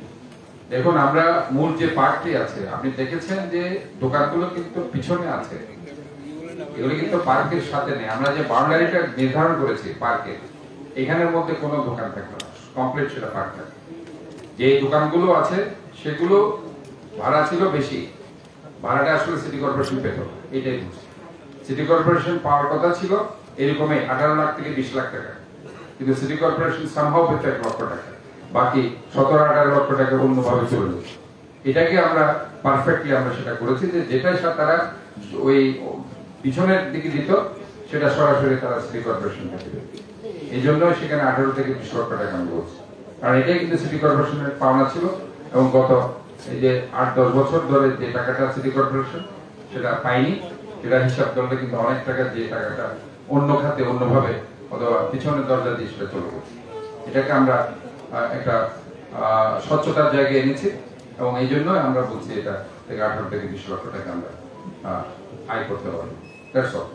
দেখুন, আমরা মূল যে পার্কটি আছে, আপনি দেখেছেন যে দোকানগুলো কিন্তু পিছনে আছে, এগুলো কিন্তু পার্কের সাথে নেই। আমরা যে বাউন্ডারিটা নির্ধারণ করেছি পার্কের, এখানের মধ্যে কোনো দোকান থাকবে না, কমপ্লিট সেটা পার্ক থাকবে। যে দোকানগুলো আছে সেগুলো ভাড়া ছিল বেশি, ভাড়াটা আসলে সিটি কর্পোরেশন পেত, এটাই বুঝছি। সিটি কর্পোরেশন পাওয়ার কথা ছিল এরকমই 18 লাখ থেকে 20 লাখ টাকা, কিন্তু সিটি কর্পোরেশন সামহাও পেত 1 লক্ষ টাকা, বাকি 17-18 লক্ষ টাকা অন্যভাবে চলে যাচ্ছে। এটাকে আমরা পারফেক্টলি আমরা সেটা করেছি যে যেটাই তারা ওই পিছনের দিকে দিত সেটা সরাসরি তারা সিটি কর্পোরেশনকে দেবে। এই জন্য সেখানে 18 থেকে 20 লক্ষ টাকা আমি বলছি, কারণ এটাই কিন্তু সিটি কর্পোরেশনের পাওনা ছিল। এবং গত এই যে 8-10 বছর ধরে যে টাকাটা সিটি কর্পোরেশন সেটা পাইনি, সেটা হিসাব করলে কিন্তু অনেক টাকা যে টাকাটা অন্য খাতে অন্যভাবে অথবা পিছনের দরজা দিয়ে সেটা চলে গেছে। এটাকে আমরা একটা স্বচ্ছতার জায়গায় এনেছি এবং এই জন্য আমরা বলছি এটা থেকে 18 থেকে 20 লক্ষ টাকা আমরা আয় করতে পারবো। That's all.